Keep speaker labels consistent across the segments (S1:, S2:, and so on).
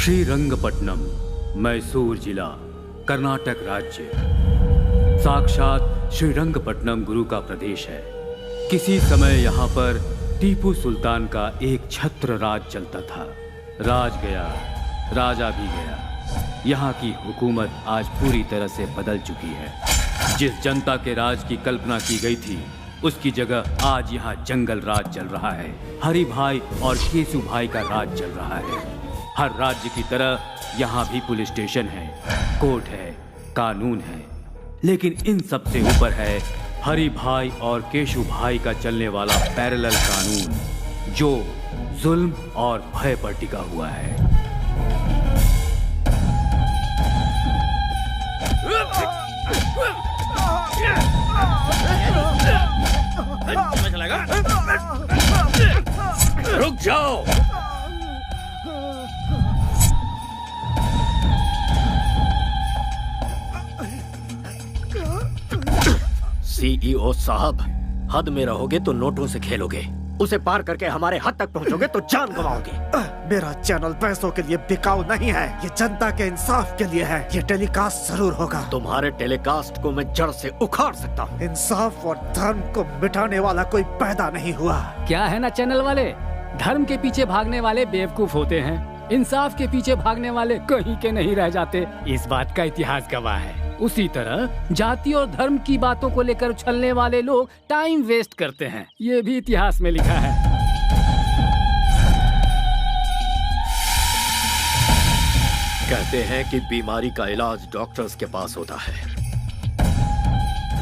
S1: श्रीरंगपट्टनम, मैसूर जिला, कर्नाटक राज्य। साक्षात श्रीरंगपट्टनम गुरु का प्रदेश है। किसी समय यहाँ पर टीपू सुल्तान का एक छत्र राज चलता था। राज गया, राजा भी गया। यहाँ की हुकूमत आज पूरी तरह से बदल चुकी है। जिस जनता के राज की कल्पना की गई थी, उसकी जगह आज यहाँ जंगल राज चल रहा है। हरि भाई और केशु भाई का राज चल रहा है। हर राज्य की तरह यहाँ भी पुलिस स्टेशन है, कोर्ट है, कानून है, लेकिन इन सब से ऊपर है हरि भाई और केशु भाई का चलने वाला पैरेलल कानून, जो जुल्म और भय पर टिका हुआ है। रुक जाओ।
S2: सीईओ साहब, हद में रहोगे तो नोटों से खेलोगे, उसे पार करके हमारे हद तक पहुंचोगे तो जान गंवाओगे।
S3: मेरा चैनल पैसों के लिए बिकाऊ नहीं है, ये जनता के इंसाफ के लिए है। ये टेलीकास्ट जरूर होगा।
S2: तुम्हारे टेलीकास्ट को मैं जड़ से उखाड़ सकता हूँ।
S3: इंसाफ और धर्म को मिटाने वाला कोई पैदा नहीं हुआ।
S4: क्या है ना चैनल वाले, धर्म के पीछे भागने वाले बेवकूफ होते हैं, इंसाफ के पीछे भागने वाले कहीं के नहीं रह जाते। इस बात का इतिहास गवाह है। उसी तरह जाति और धर्म की बातों को लेकर उछलने वाले लोग टाइम वेस्ट करते हैं। ये भी इतिहास में लिखा है।
S2: कहते हैं कि बीमारी का इलाज डॉक्टर्स के पास होता है,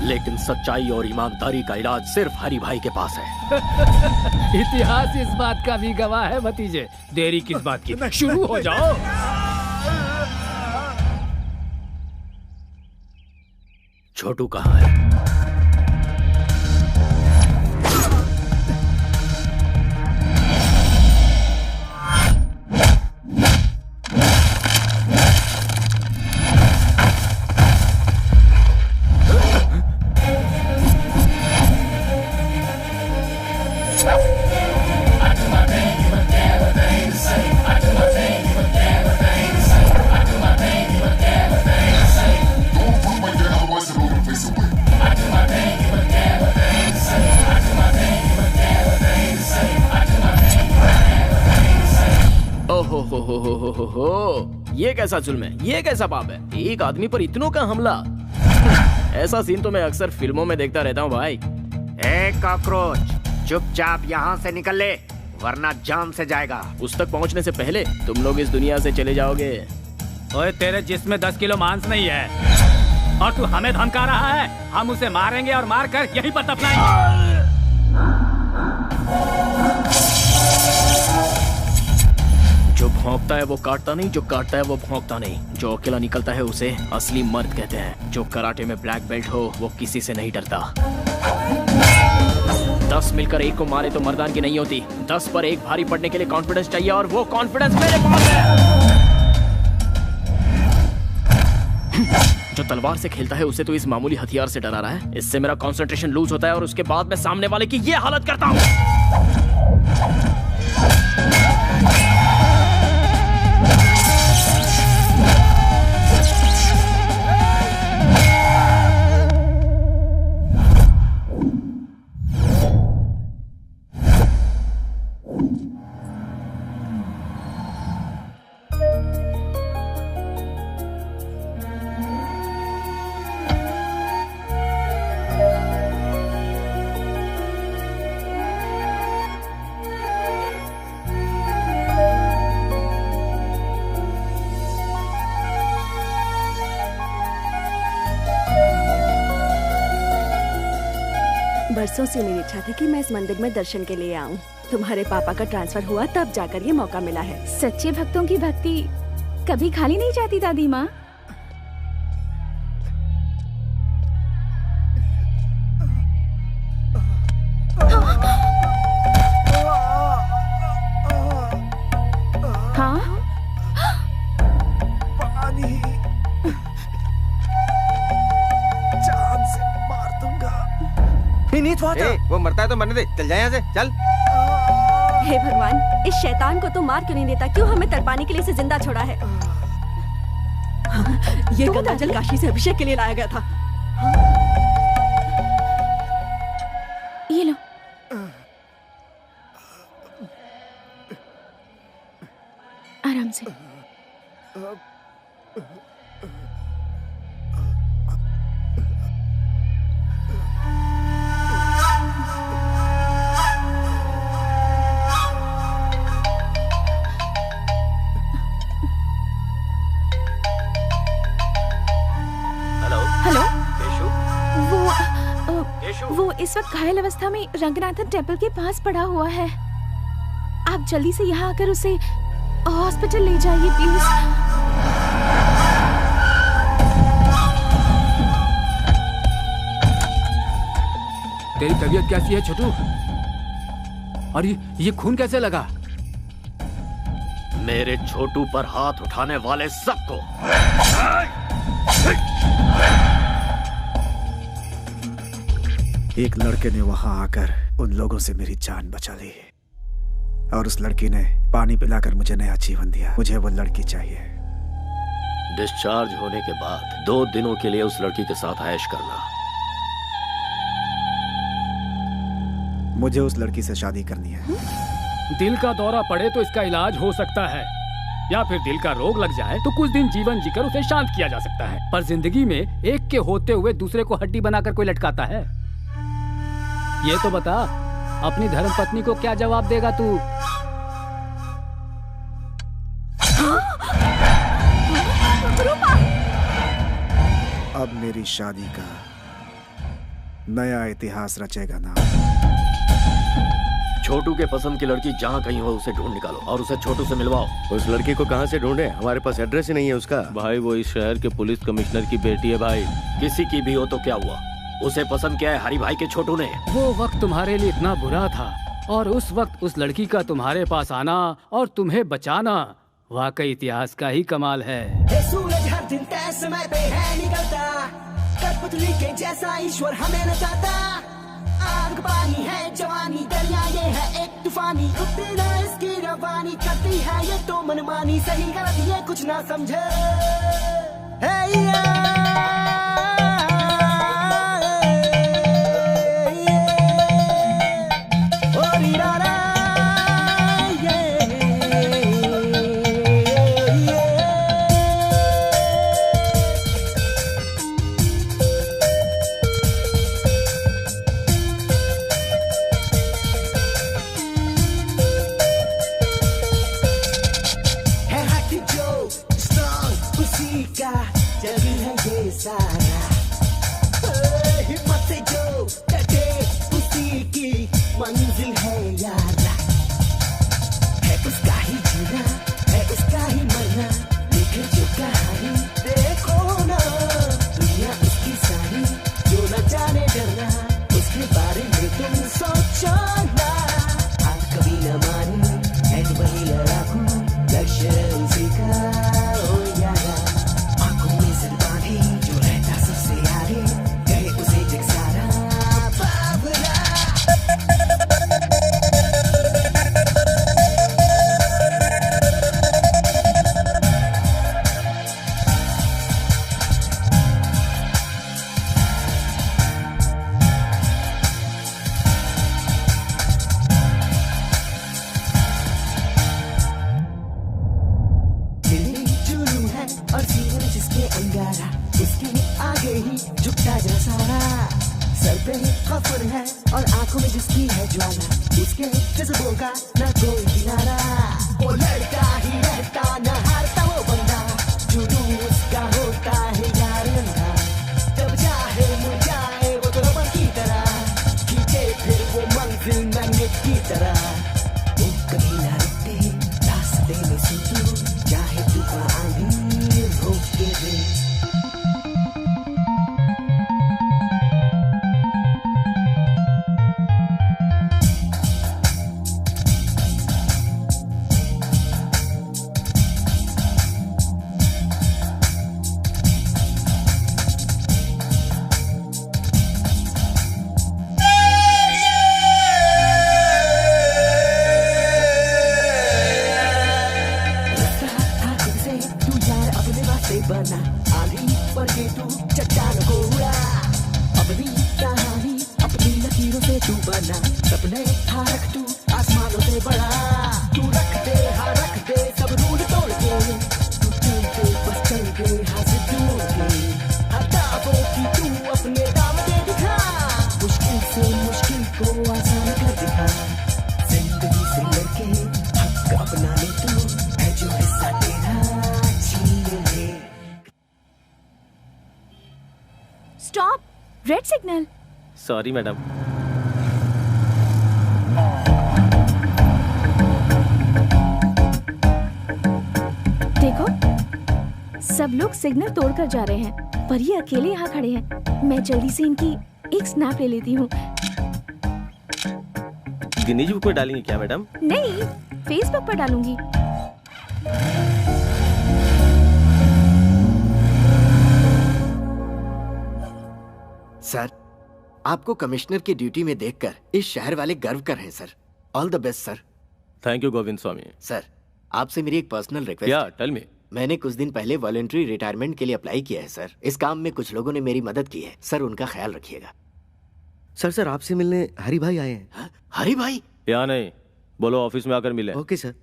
S2: लेकिन सच्चाई और ईमानदारी का इलाज सिर्फ हरि भाई के पास है।
S4: इतिहास इस बात का भी गवाह है भतीजे। देरी किस बात की, शुरू हो जाओ।
S2: छोटू कहाँ है?
S5: ये कैसा जुल्म है, ये कैसा पाप है? एक आदमी पर इतनों का हमला। ऐसा सीन तो मैं अक्सर फिल्मों में देखता रहता हूँ भाई।
S2: ए कॉकरोच, चुपचाप यहाँ से निकल ले, वरना जान से जाएगा।
S5: उस तक पहुँचने से पहले तुम लोग इस दुनिया से चले जाओगे।
S4: ओए, तेरे जिस्म में 10 किलो मांस नहीं है और तू हमें धमका रहा है। हम उसे मारेंगे और मार कर यहीं पर दफनाएंगे।
S5: जो भौंकता है वो काटता नहीं, जो काटता है वो भौंकता नहीं। जो अकेला निकलता है उसे असली मर्द कहते हैं। जो कराटे में ब्लैक बेल्ट हो वो किसी से नहीं डरता। 10 मिलकर एक को मारे तो मर्दान की नहीं होती। 10 पर एक भारी पड़ने के लिए कॉन्फिडेंस चाहिए, और वो कॉन्फिडेंस मेरे पास है। जो तलवार से खेलता है उसे तो इस मामूली हथियार से डरा रहा है। इससे मेरा कंसंट्रेशन लूज होता है और उसके बाद मैं सामने वाले की ये हालत करता हूँ।
S6: बरसों से मेरी इच्छा थी कि मैं इस मंदिर में दर्शन के लिए आऊं। तुम्हारे पापा का ट्रांसफर हुआ तब जाकर ये मौका मिला है।
S7: सच्चे भक्तों की भक्ति कभी खाली नहीं जाती दादी माँ। हाँ,
S8: वो मरता है तो मरने दे, चल जाए यहाँ से, चल।
S6: हे भगवान, इस शैतान को तो मार क्यों नहीं देता? क्यों हमें तड़पाने के लिए इसे जिंदा छोड़ा है? ये गंगाजल काशी से अभिषेक के लिए लाया गया था।
S7: ये लो। आराम से। वो इस वक्त घायल अवस्था में रंगनाथन टेम्पल के पास पड़ा हुआ है। आप जल्दी से यहाँ आकर उसे हॉस्पिटल ले जाइए प्लीज।
S4: तेरी तबीयत कैसी है छोटू? और ये खून कैसे लगा?
S2: मेरे छोटू पर हाथ उठाने वाले सबको
S3: एक लड़के ने वहां आकर उन लोगों से मेरी जान बचा ली और उस लड़की ने पानी पिलाकर मुझे नया जीवन दिया। मुझे वो लड़की चाहिए।
S2: डिस्चार्ज होने के बाद 2 दिनों के लिए उस लड़की के साथ ऐश करना।
S3: मुझे उस लड़की से शादी करनी है।
S4: दिल का दौरा पड़े तो इसका इलाज हो सकता है, या फिर दिल का रोग लग जाए तो कुछ दिन जीवन जीकर उसे शांत किया जा सकता है। पर जिंदगी में एक के होते हुए दूसरे को हड्डी बनाकर कोई लटकाता है? ये तो बता, अपनी धर्मपत्नी को क्या जवाब देगा तू?
S3: अब मेरी शादी का नया इतिहास रचेगा ना।
S2: छोटू के पसंद की लड़की जहाँ कहीं हो उसे ढूंढ निकालो और उसे छोटू से मिलवाओ।
S8: उस लड़की को कहाँ से ढूंढे? हमारे पास एड्रेस ही नहीं है उसका।
S1: भाई वो इस शहर के पुलिस कमिश्नर की बेटी है भाई।
S2: किसी की भी हो तो क्या हुआ, उसे पसंद किया है हरि भाई के छोटू ने।
S4: वो वक्त तुम्हारे लिए इतना बुरा था और उस वक्त उस लड़की का तुम्हारे पास आना और तुम्हें बचाना वाकई इतिहास का ही कमाल है।
S9: सूरज हर दिन तय समय पे है निकलता, कठपुतली के जैसा ईश्वर हमें नचाता। आग पानी है जवानी, दरिया ये है एक तूफानी, रुकती ना इसकी रवानी, करती है ये तो मनमानी, सही गलत ये कुछ ना समझे। हिम्मत से जो डटे उसी की मंजिल है यारा, है उसका ही जीना है उसका ही मरना, लिखे जो कहानी देखो ना, दुनिया उसकी सारी जो न जाने डरना, उसके बारे में तुम सोचो ना। आप कभी न मानी है वही लड़ाकू, लक्ष्य उसी का ओ यारा, आंखों में सिर बांधी जो रहता सबसे आगे, कहे उसे जग सारा बाबरा। दिल जुनून है और सीने जिसके अंगारा, उसके आगे ही झुकता जा सारा, सर पे खफर है और आंखों में जिसकी है ज्वाला, उसके जज्बों का न कोई किनारा, वो लड़का ही रहता न हारता वो बंदा, जुनून उसका होता है यार अंधा, जब चाहे मुड़ जाए वो तो रबर की तरह, खींचे फिर वो मंजिल मैग्नेट की तरह, वो कभी ना रुकते रास्ते में सुतू, चाहे तूफान आंधी रोक के दे। चट्टानों को उड़ा। अपनी कहानी अपनी लकीरों से तू बना, सपने हाँ रख तू आसमानों से बड़ा। तू रख दे हाँ रख दे सब रूल तोड़ के, तू चल के बस चल के हाँ से जोड़ के, हटाओ की तू अपने दाम दे दिखा। मुश्किल से मुश्किल को आसान कर दिखा, जिंदगी से लड़के हक अपना ले तू, है जो हिस्सा तेरा छीन ले।
S7: Stop, red signal.
S5: Sorry madam.
S7: देखो सब लोग सिग्नल तोड़कर जा रहे हैं, पर ये अकेले यहाँ खड़े हैं। मैं जल्दी से इनकी एक स्नैप ले लेती हूँ।
S5: गिनीज बुक में डालेंगे क्या मैडम?
S7: नहीं, फेसबुक पर डालूंगी।
S2: सर, आपको कमिश्नर की ड्यूटी में देखकर इस शहर वाले गर्व कर रहे हैं sir. All the best sir.
S5: Thank you Govind Swami.
S2: Sir, आपसे मेरी एक पर्सनल रिक्वेस्ट
S5: या
S2: है।
S5: Tell me.
S2: मैंने कुछ दिन पहले वॉलंटरी रिटायरमेंट के लिए अप्लाई किया है सर। इस काम में कुछ लोगों ने मेरी मदद की है सर, उनका ख्याल रखिएगा।
S8: सर आपसे मिलने हरी भाई आए हैं।
S2: हाँ? हरी भाई?
S5: या नहीं, बोलो ऑफिस में आकर मिले।
S8: Okay sir.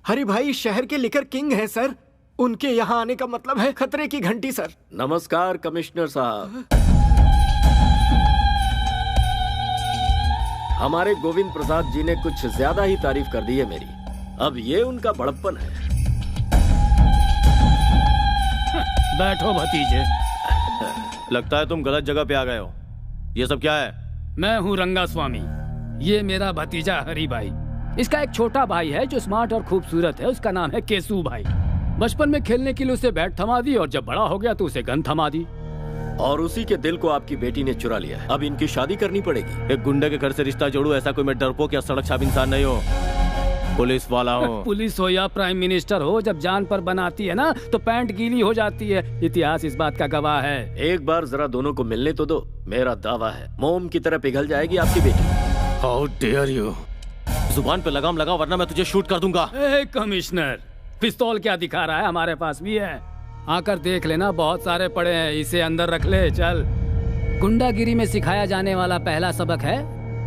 S2: हरी भाई शहर के लिकर किंग हैं सर। उनके यहाँ आने का मतलब है खतरे की घंटी सर। नमस्कार कमिश्नर साहब। हमारे गोविंद प्रसाद जी ने कुछ ज्यादा ही तारीफ कर दी है मेरी। अब ये उनका बड़प्पन है।
S4: बैठो भतीजे।
S5: लगता है तुम गलत जगह पे आ गए हो। ये सब क्या है?
S4: मैं हूँ रंगा स्वामी, ये मेरा भतीजा हरी भाई। इसका एक छोटा भाई है जो स्मार्ट और खूबसूरत है, उसका नाम है केसू भाई। बचपन में खेलने के लिए उसे बैट थमा दी और जब बड़ा हो गया तो उसे गन थमा दी।
S2: और उसी के दिल को आपकी बेटी ने चुरा लिया है। अब इनकी शादी करनी पड़ेगी।
S5: एक गुंडे के घर से रिश्ता जोड़ू, ऐसा कोई मैं डरपोक या सड़क छाप इंसान नहीं हो। पुलिस वाला हूँ।
S4: पुलिस हो या प्राइम मिनिस्टर हो, जब जान पर बनाती है ना तो पैंट गीली हो जाती है। इतिहास इस बात का गवाह है।
S2: एक बार जरा दोनों को मिलने तो दो। मेरा दावा है मोम की तरह पिघल जाएगी आपकी बेटी।
S5: How dare you. जुबान पे लगाम लगा वरना मैं तुझे शूट कर दूंगा।
S4: कमिश्नर, पिस्तौल क्या दिखा रहा है? हमारे पास भी है, आकर देख लेना, बहुत सारे पड़े हैं। इसे अंदर रख ले। चल। गुंडागिरी में सिखाया जाने वाला पहला सबक है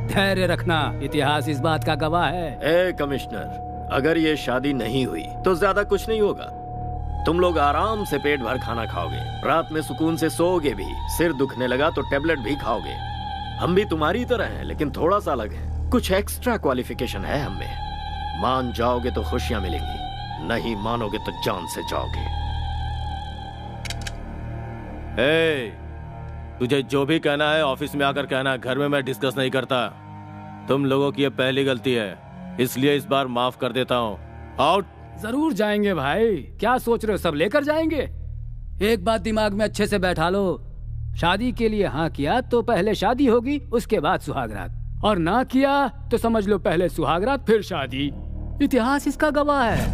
S4: धैर्य रखना। इतिहास इस बात का गवाह है।
S2: ए कमिश्नर, अगर ये शादी नहीं हुई तो ज्यादा कुछ नहीं होगा। तुम लोग आराम से पेट भर खाना खाओगे, रात में सुकून से सोओगे भी, सिर दुखने लगा तो टेबलेट भी खाओगे। हम भी तुम्हारी तरह हैं, लेकिन थोड़ा सा अलग है। कुछ एक्स्ट्रा क्वालिफिकेशन है हमें। मान जाओगे तो खुशियां मिलेंगी, नहीं मानोगे तो जान से जाओगे।
S5: तुझे जो भी कहना है ऑफिस में आकर कहना, घर में मैं डिस्कस नहीं करता। तुम लोगों की ये पहली गलती है, इसलिए इस बार माफ कर देता हूँ। आउट।
S4: जरूर जाएंगे भाई, क्या सोच रहे हो? सब लेकर जाएंगे। एक बात दिमाग में अच्छे से बैठा लो, शादी के लिए हाँ किया तो पहले शादी होगी, उसके बाद सुहागरात, और ना किया तो समझ लो पहले सुहागरात फिर शादी। इतिहास इसका गवाह है।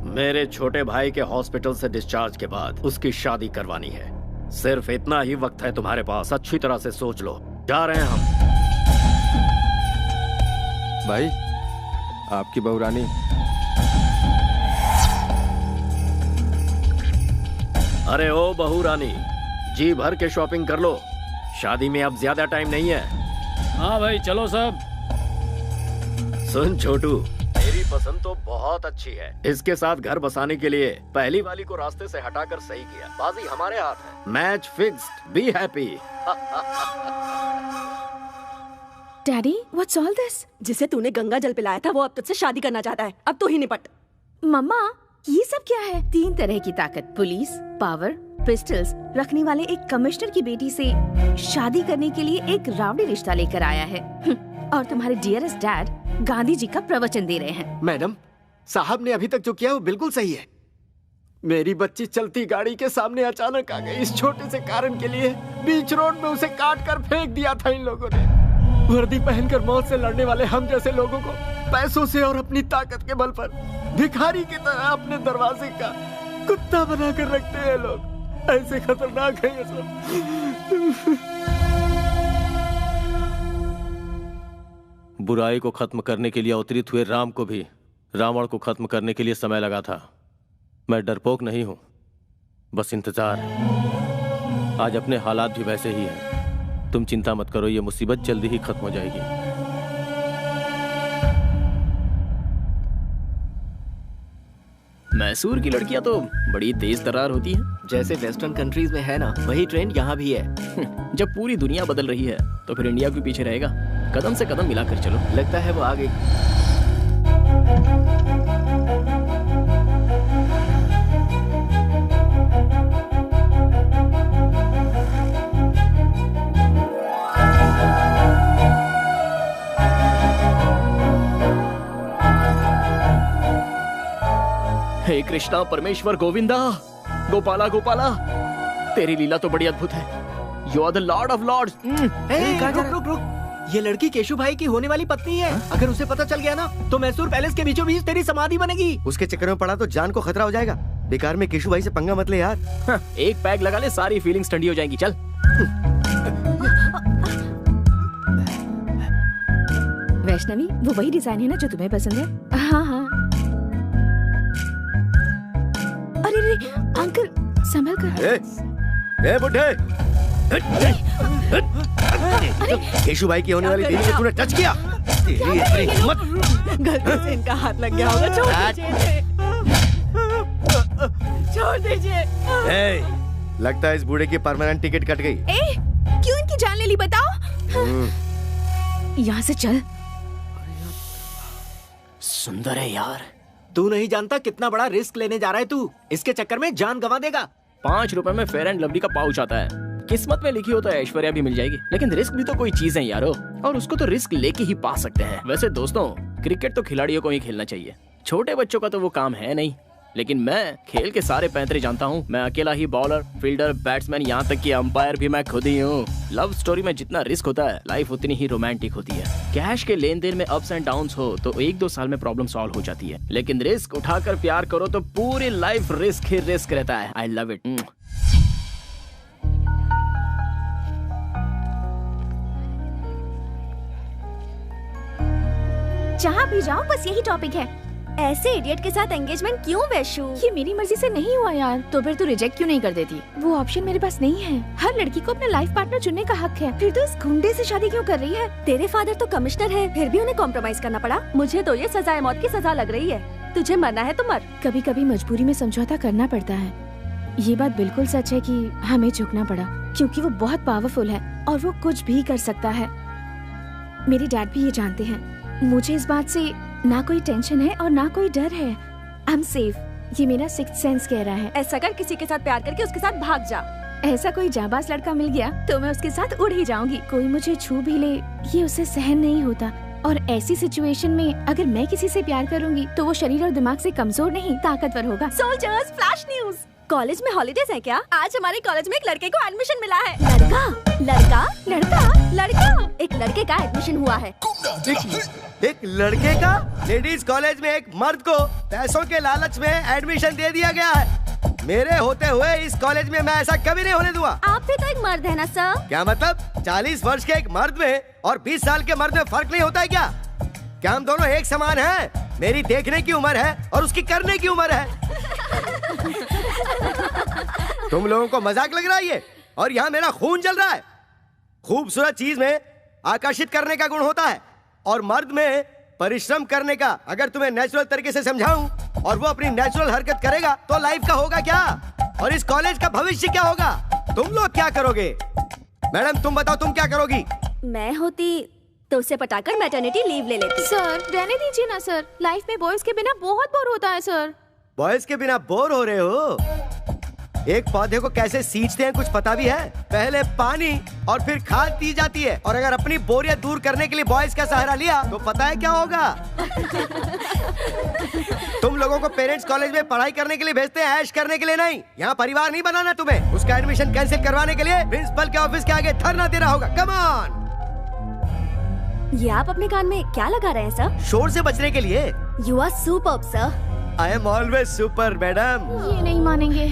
S2: मेरे छोटे भाई के हॉस्पिटल से डिस्चार्ज के बाद उसकी शादी करवानी है। सिर्फ इतना ही वक्त है तुम्हारे पास, अच्छी तरह से सोच लो। जा रहे हैं हम।
S10: भाई, आपकी बहू रानी।
S2: अरे ओ बहू रानी, जी भर के शॉपिंग कर लो, शादी में अब ज्यादा टाइम नहीं है।
S4: हाँ भाई चलो सब।
S2: सुन छोटू, मेरी पसंद तो बहुत अच्छी है। इसके साथ घर बसाने के लिए पहली वाली को रास्ते से हटाकर सही किया। बाजी हमारे हाथ है। Match fixed, be happy.
S7: Daddy, what's all this?
S6: जिसे तूने गंगा जल पिलाया था वो अब तुझसे शादी करना चाहता है। अब तू ही निपट।
S7: मम्मा, ये सब क्या है? 3 तरह की ताकत, पुलिस, पावर, पिस्टल्स रखने वाले एक कमिश्नर की बेटी से शादी करने के लिए एक रावड़ी रिश्ता लेकर आया है। और तुम्हारे डियरेस्ट डैड गांधी जी का प्रवचन दे रहे हैं।
S2: मैडम, साहब ने अभी तक जो किया वो बिल्कुल सही है। मेरी बच्ची चलती गाड़ी के सामने अचानक आ गई। इस छोटे से कारण के लिए बीच रोड में उसे काट कर फेंक दिया था इन लोगों ने। वर्दी पहनकर मौत से लड़ने वाले हम जैसे लोगों को पैसों से और अपनी ताकत के बल पर भिखारी की तरह अपने दरवाजे का कुत्ता बनाकर रखते हैं लोग। ऐसे खतरनाक है ये सब।
S5: बुराई को खत्म करने के लिए अवतरित हुए राम को भी रावण को खत्म करने के लिए समय लगा था। मैं डरपोक नहीं हूं, बस इंतजार है। आज अपने हालात भी वैसे ही हैं। तुम चिंता मत करो, ये मुसीबत जल्दी ही खत्म हो जाएगी। मैसूर की लड़कियां तो बड़ी तेज तर्रार होती हैं।
S2: जैसे वेस्टर्न कंट्रीज में है ना, वही ट्रेंड यहाँ भी है।
S5: जब पूरी दुनिया बदल रही है तो फिर इंडिया क्यों पीछे रहेगा? कदम से कदम मिलाकर चलो।
S2: लगता है वो आ गई।
S5: हे कृष्णा परमेश्वर गोविंदा, गोपाला गोपाला, तेरी लीला तो बड़ी अद्भुत है। You are the lord of lords.
S2: रुक रुक रुक, ये लड़की केशु भाई की होने वाली पत्नी है। अगर उसे पता चल गया ना तो मैसूर पैलेस के बीचों बीच तेरी समाधि बनेगी।
S8: उसके चक्कर में पड़ा तो जान को खतरा हो जाएगा। बेकार में केशु भाई से पंगा मत ले यार।
S5: एक पैग लगा ले, सारी फीलिंग्स ठंडी हो जाएंगी। चल।
S7: वैष्णवी, वो वही डिजाइन है ना जो तुम्हें पसंद है? हाँ हाँ। अरे रे अंकल, संभल कर।
S8: ए बुढ़े, केशु भाई की होने वाली बीवी को तूने टच किया। तेरी इतनी हिम्मत।
S6: गलती से इनका हाथ लग गया होगा। छोड़ दीजिए, छोड़ दीजिए।
S8: लगता है इस बूढ़े की परमानेंट टिकट कट गई।
S7: क्यों इनकी जान ले ली बताओ? यहाँ से चल।
S5: सुंदर है यार।
S2: तू नहीं जानता कितना बड़ा रिस्क लेने जा रहा है तू। इसके चक्कर में जान गंवा देगा।
S5: 5 रुपए में फेयर एंड लवली का पाउच आता है। किस्मत में लिखी हो तो ऐश्वर्या भी मिल जाएगी, लेकिन रिस्क भी तो कोई चीज है यारो, और उसको तो रिस्क लेके ही पा सकते हैं। वैसे दोस्तों, क्रिकेट तो खिलाड़ियों को ही खेलना चाहिए, छोटे बच्चों का तो वो काम है नहीं। लेकिन मैं खेल के सारे पैंतरे जानता हूँ। मैं अकेला ही बॉलर, फील्डर, बैट्समैन, यहाँ तक कि अंपायर भी मैं खुद ही हूँ। लव स्टोरी में जितना रिस्क होता है, लाइफ उतनी ही रोमांटिक होती है। कैश के लेन देन में अप्स एंड डाउन्स हो तो 1-2 साल में प्रॉब्लम सॉल्व हो जाती है, लेकिन रिस्क उठाकर प्यार करो तो पूरी लाइफ रिस्क ही रिस्क रहता है। I love it.
S7: जहाँ भी जाओ बस यही टॉपिक है।
S6: ऐसे इडियट के साथ एंगेजमेंट क्यों वैशु?
S7: ये मेरी मर्जी से नहीं हुआ यार। तो फिर तू रिजेक्ट क्यों नहीं कर देती? वो ऑप्शन मेरे पास नहीं है। हर लड़की को अपना लाइफ पार्टनर चुनने का हक है। फिर तो इस गुंडे से शादी क्यों कर रही है?
S6: तेरे फादर तो कमिश्नर है, फिर भी उन्हें कॉम्प्रोमाइज करना पड़ा। मुझे तो ये सजाए मौत की सजा लग रही है। तुझे मरना है तो मर।
S7: कभी कभी मजबूरी में समझौता करना पड़ता है। ये बात बिल्कुल सच है कि हमें झुकना पड़ा, क्योंकि वो बहुत पावरफुल है और वो कुछ भी कर सकता है। मेरे डैड भी ये जानते हैं। मुझे इस बात से ना कोई टेंशन है और ना कोई डर है। I am safe. ये मेरा सिक्स्थ सेंस कह रहा है।
S6: ऐसा कर, किसी के साथ प्यार करके उसके साथ भाग जा।
S7: ऐसा कोई जाबाज लड़का मिल गया तो मैं उसके साथ उड़ ही जाऊंगी। कोई मुझे छू भी ले, ये उसे सहन नहीं होता। और ऐसी सिचुएशन में अगर मैं किसी से प्यार करूंगी तो वो शरीर और दिमाग से कमजोर नहीं, ताकतवर होगा।
S6: Soldiers, flash news. कॉलेज में हॉलीडेज है क्या? आज हमारे कॉलेज में एक लड़के को एडमिशन मिला है। लड़का लड़का लड़का लड़का एक लड़के का एडमिशन हुआ है।
S8: एक लड़के का लेडीज कॉलेज में एक मर्द को पैसों के लालच में एडमिशन दे दिया गया है। मेरे होते हुए इस कॉलेज में मैं ऐसा कभी नहीं होने दूंगा।
S6: आप भी तो एक मर्द है ना सर?
S8: क्या मतलब? 40 वर्ष के एक मर्द में और 20 साल के मर्द में फर्क नहीं होता है क्या? क्या हम दोनों एक समान हैं? मेरी देखने की उम्र है और उसकी करने की उम्र है। तुम लोगों को मजाक लग रहा है ये? और यहाँ मेरा खून जल रहा है। खूबसूरत चीज में आकर्षित करने का गुण होता है और मर्द में परिश्रम करने का। अगर तुम्हें नेचुरल तरीके से समझाऊं और वो अपनी नेचुरल हरकत करेगा तो लाइफ का होगा क्या, और इस कॉलेज का भविष्य क्या होगा? तुम लोग क्या करोगे? मैडम तुम बताओ, तुम क्या करोगी?
S6: मैं होती तो उसे पटाकर मैटरनिटी लीव ले लेती।
S7: सर रहने दीजिए ना सर। लाइफ में बॉयज के बिना बहुत बोर होता है सर।
S8: बॉयज के बिना बोर हो रहे हो? एक पौधे को कैसे सींचते हैं कुछ पता भी है? पहले पानी और फिर खाद दी जाती है। और अगर अपनी बोरियत दूर करने के लिए बॉयज का सहारा लिया तो पता है क्या होगा? तुम लोगों को पेरेंट्स कॉलेज में पढ़ाई करने के लिए भेजते हैं, ऐश करने के लिए नहीं। यहाँ परिवार नहीं बनाना तुम्हें। उसका एडमिशन कैंसिल करवाने के लिए प्रिंसिपल के ऑफिस के आगे धरना देना होगा। Come on.
S6: ये आप अपने कान में क्या लगा रहे हैं सर?
S8: शोर से बचने के लिए।
S6: You are superb sir.
S8: I am always super madam.
S7: ये नहीं मानेंगे।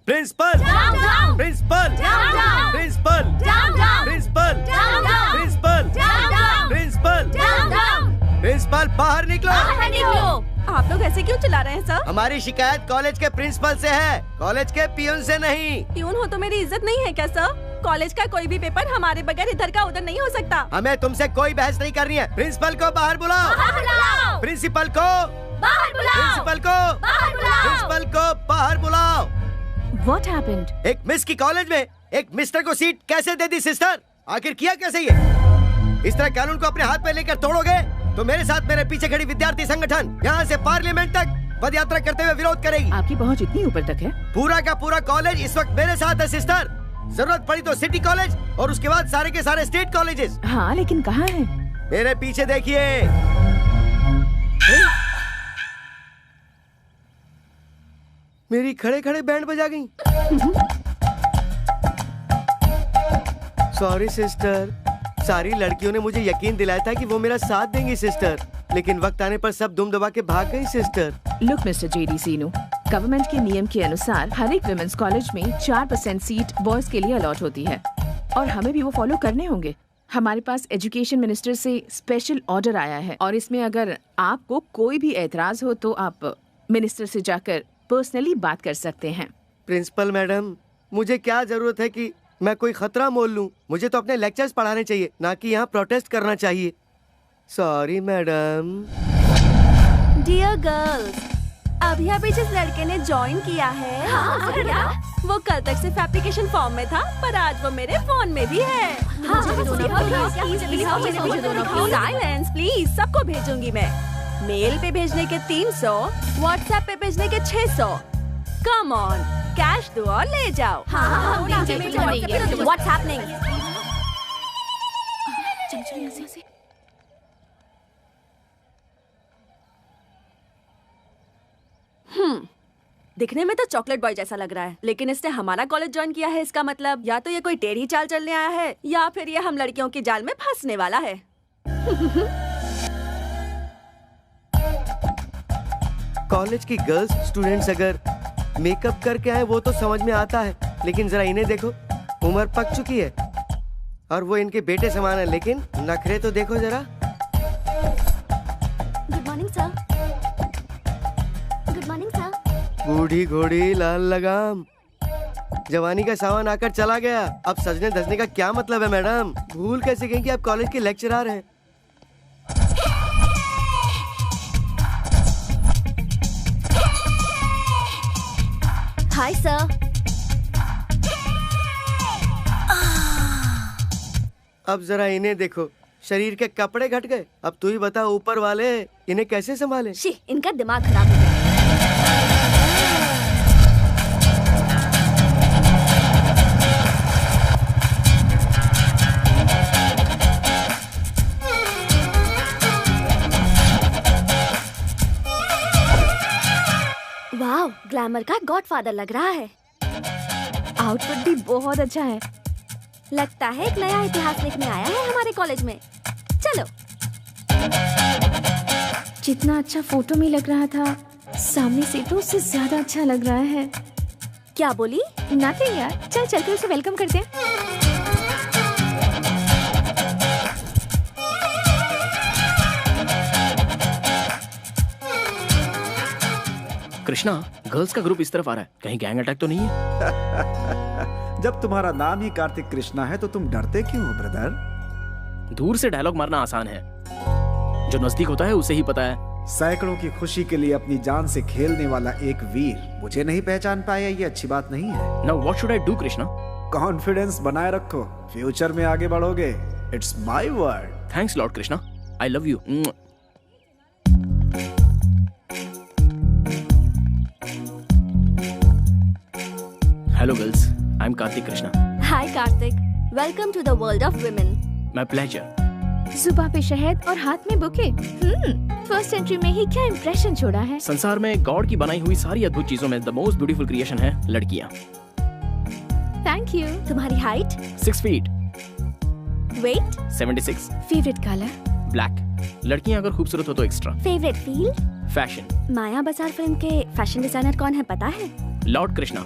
S8: Principal, principal, principal, principal, principal, principal, principal, बाहर निकलो।
S6: आप लोग ऐसे क्यों चिल्ला रहे हैं सर?
S8: हमारी शिकायत कॉलेज के प्रिंसिपल से है, कॉलेज के पियून से नहीं।
S6: पियून हो तो मेरी इज्जत नहीं है क्या सर? कॉलेज का कोई भी पेपर हमारे बगैर इधर का उधर नहीं हो सकता।
S8: हमें तुमसे कोई बहस नहीं करनी है। प्रिंसिपल को बाहर बुलाओ। प्रिंसिपल को
S6: बाहर बुलाओ।
S8: प्रिंसिपल को
S6: बाहर बुलाओ।
S8: प्रिंसिपल को बाहर बुलाओ।
S7: What happened?
S8: एक मिस की कॉलेज में एक मिस्टर को सीट कैसे दे दी सिस्टर? आखिर किया कैसे ये? इस तरह कानून को अपने हाथ में लेकर तोड़ोगे तो मेरे साथ मेरे पीछे खड़ी विद्यार्थी संगठन यहाँ से पार्लियामेंट तक पद यात्रा करते हुए विरोध करेगी।
S7: आपकी पहुंच इतनी ऊपर तक है?
S8: पूरा का पूरा कॉलेज इस वक्त मेरे साथ है सिस्टर। जरूरत पड़ी तो सिटी कॉलेज और उसके बाद सारे के सारे स्टेट कॉलेजेस।
S7: हाँ, लेकिन कहाँ है?
S8: मेरे पीछे देखिए। मेरी खड़े खड़े बैंड बजा गई। सॉरी सिस्टर, सारी लड़कियों ने मुझे यकीन दिलाया था कि वो मेरा साथ देंगी सिस्टर, लेकिन वक्त आने पर सब दुम दबा के भाग गई सिस्टर।
S7: लुक मिस्टर जेडी सीनू, गवर्नमेंट के नियम के अनुसार हर एक विमेंस कॉलेज में 4% सीट बॉयज के लिए अलॉट होती है और हमें भी वो फॉलो करने होंगे। हमारे पास एजुकेशन मिनिस्टर से स्पेशल ऑर्डर आया है और इसमें अगर आपको कोई भी एतराज हो तो आप मिनिस्टर से जाकर पर्सनली बात कर सकते हैं।
S8: प्रिंसिपल मैडम, मुझे क्या जरूरत है कि मैं कोई खतरा मोल लूं? मुझे तो अपने लेक्चर्स पढ़ाने चाहिए, ना कि यहाँ प्रोटेस्ट करना चाहिए। Sorry madam.
S6: डियर गर्ल्स, अभी जिस लड़के ने ज्वाइन किया है वो कल तक सिर्फ एप्लीकेशन फॉर्म में था, पर आज वो मेरे फोन में भी है। साइलेंस प्लीज, सबको भेजूंगी मैं। मेल पे भेजने के 300, व्हाट्सएप पे भेजने के 600। कम ऑन, कैश दो और ले जाओ। What's happening? दिखने में तो चॉकलेट बॉय जैसा लग रहा है, लेकिन इसने हमारा कॉलेज ज्वाइन किया है। इसका मतलब या तो ये कोई टेढ़ी चाल चलने आया है या फिर ये हम लड़कियों की जाल में फंसने वाला है।
S8: कॉलेज की गर्ल्स स्टूडेंट्स अगर मेकअप करके आए वो तो समझ में आता है, लेकिन जरा इन्हें देखो, उम्र पक चुकी है और वो इनके बेटे समान है, लेकिन नखरे तो देखो जरा।
S6: Good morning sir. Good morning sir.
S8: बूढ़ी घोड़ी लाल लगाम, जवानी का सावन आकर चला गया, अब सजने धजने का क्या मतलब है मैडम? भूल कैसे गई कि आप कॉलेज के लेक्चरर हैं?
S6: Hi sir.
S8: अब जरा इन्हें देखो, शरीर के कपड़े घट गए। अब तू ही बता ऊपर वाले इन्हें कैसे संभाले?
S6: शी, इनका दिमाग खराब हो गया। वाह, ग्लैमर का गॉडफादर लग रहा है।
S7: आउटफिट भी बहुत अच्छा है।
S6: लगता है एक नया इतिहास लिखने आया है हमारे कॉलेज में। चलो।
S7: जितना अच्छा फोटो में लग रहा था, सामने से तो उससे ज्यादा अच्छा लग रहा है।
S6: क्या बोली?
S7: नथिंग यार, चल चलकर उसे वेलकम करते हैं।
S5: कृष्णा, गर्ल्स का ग्रुप इस तरफ आ रहा है, कहीं गैंग अटैक तो नहीं है?
S3: जब तुम्हारा नाम ही कार्तिक कृष्णा है तो तुम डरते क्यों हो ब्रदर?
S5: दूर से डायलॉग मारना आसान है, जो नजदीक होता है उसे ही पता है।
S3: सैकड़ों की खुशी के लिए अपनी जान से खेलने वाला एक वीर मुझे नहीं पहचान पाया, ये अच्छी बात नहीं है।
S5: Now what should I do Krishna?
S3: Confidence बनाए रखो, फ्यूचर में आगे बढ़ोगे। It's my word.
S5: Thanks lord Krishna, I love you. Hello girls, I am Kartik Krishna.
S6: Hi Kartik, welcome to the world of women.
S5: My pleasure.
S7: जुबां पे शहद और हाथ में बुके। फर्स्ट सेंचुरी में ही क्या इंप्रेशन छोड़ा है।
S5: संसार में गॉड की बनाई हुई सारी अद्भुत चीजों में द मोस्ट ब्यूटीफुल क्रिएशन है लड़कियां।
S7: Thank you.
S6: तुम्हारी height?
S5: 6 feet.
S6: Weight?
S5: 76।
S7: Favourite colour?
S5: Black. लड़कियां अगर खूबसूरत हो तो extra.
S6: Favourite field?
S5: Fashion.
S6: Maya Bazaar film के फैशन डिजाइनर कौन है पता है?
S5: लॉर्ड कृष्णा।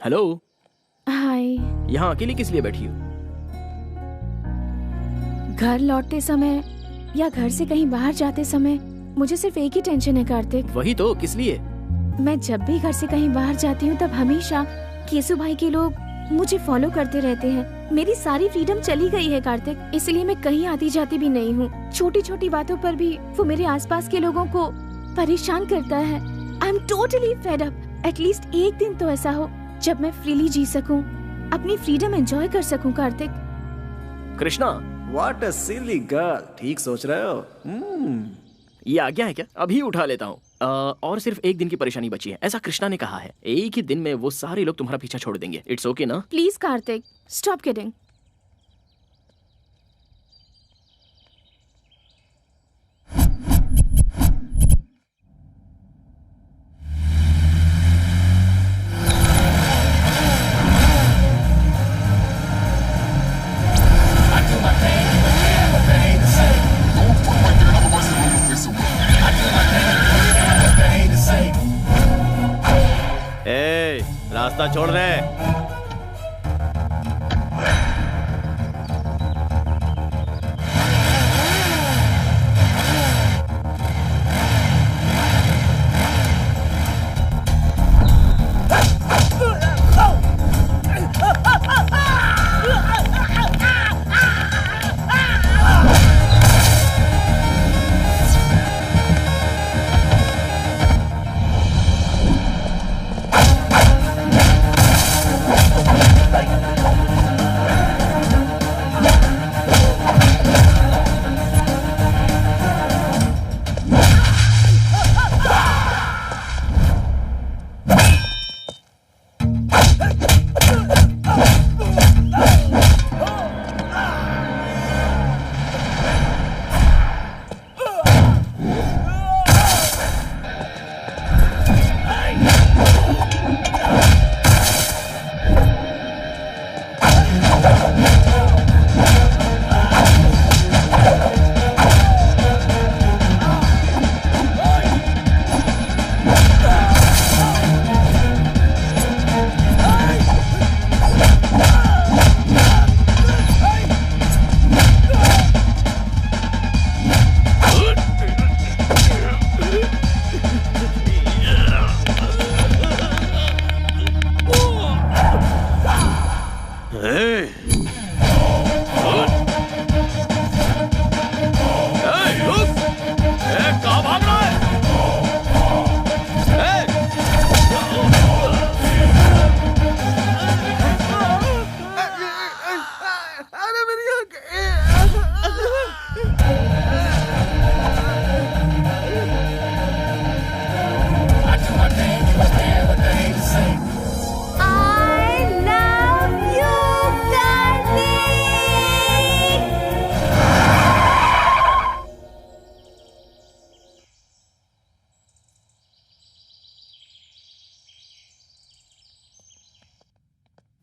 S5: हेलो।
S7: हाय।
S5: यहाँ अकेली किस लिए बैठी हो?
S7: घर लौटते समय या घर से कहीं बाहर जाते समय मुझे सिर्फ एक ही टेंशन है कार्तिक।
S5: वही तो, किस लिए?
S7: मैं जब भी घर से कहीं बाहर जाती हूँ तब हमेशा केसु भाई के लोग मुझे फॉलो करते रहते हैं। मेरी सारी फ्रीडम चली गई है कार्तिक, इसलिए मैं कहीं आती जाती भी नहीं हूँ। छोटी छोटी बातों पर भी वो मेरे आसपास के लोगों को परेशान करता है। I am totally fed up. At least एक दिन तो ऐसा हो जब मैं फ्रीली जी सकूं, अपनी फ्रीडम एंजॉय कर सकूं Kartik.
S5: Krishna,
S3: What a silly girl. ठीक सोच रहे हो?
S5: ये आज्ञा है क्या? अभी उठा लेता हूँ। और सिर्फ एक दिन की परेशानी बची है, ऐसा कृष्णा ने कहा है। एक ही दिन में वो सारे लोग तुम्हारा पीछा छोड़ देंगे। इट्स ओके ना?
S7: Please Kartik, stop kidding.
S10: रास्ता छोड़ रहे।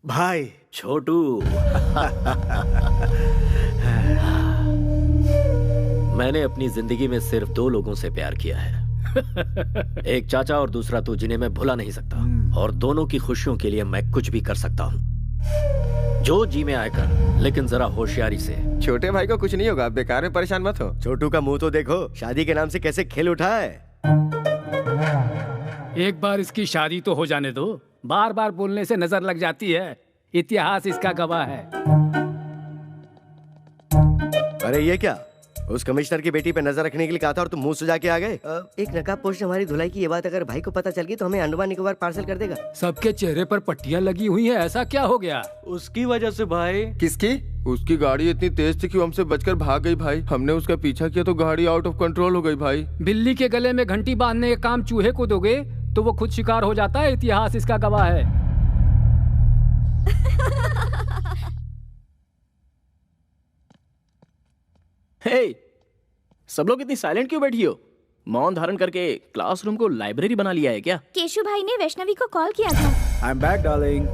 S3: भाई
S10: छोटू। मैंने अपनी जिंदगी में सिर्फ 2 लोगों से प्यार किया है, एक चाचा और दूसरा तू, जिन्हें मैं भुला नहीं सकता। और दोनों की खुशियों के लिए मैं कुछ भी कर सकता हूँ। जो जी में आए कर, लेकिन जरा होशियारी से।
S8: छोटे भाई को कुछ नहीं होगा, बेकार में परेशान मत हो। छोटू का मुंह तो देखो, शादी के नाम से कैसे खेल उठा है।
S4: एक बार इसकी शादी तो हो जाने दो, बार बार बोलने से नजर लग जाती है। इतिहास इसका गवाह है।
S8: अरे ये क्या, उस कमिश्नर की बेटी पे नजर रखने के लिए कहा था और तुम मुंह सुजा के आ गए। एक नकाबपोश ने हमारी धुलाई की ये बात अगर भाई को पता चल गई तो हमें अंडमान निकोबार पार्सल कर देगा।
S4: सबके चेहरे पर पट्टियां लगी हुई हैं, ऐसा क्या हो गया?
S10: उसकी वजह से भाई।
S11: किसकी? उसकी गाड़ी इतनी तेज थी कि वो हमसे बचकर भाग गई भाई। हमने उसका पीछा किया तो गाड़ी आउट ऑफ कंट्रोल हो गई भाई।
S4: बिल्ली के गले में घंटी बांधने का काम चूहे को दोगे तो वो खुद शिकार हो जाता है। इतिहास इसका गवाह है।
S5: हे, सब लोग इतनी साइलेंट क्यों बैठी हो? मौन धारण करके क्लासरूम को लाइब्रेरी बना लिया है क्या?
S7: केशु भाई ने वैष्णवी को कॉल किया था।
S3: I am back darling.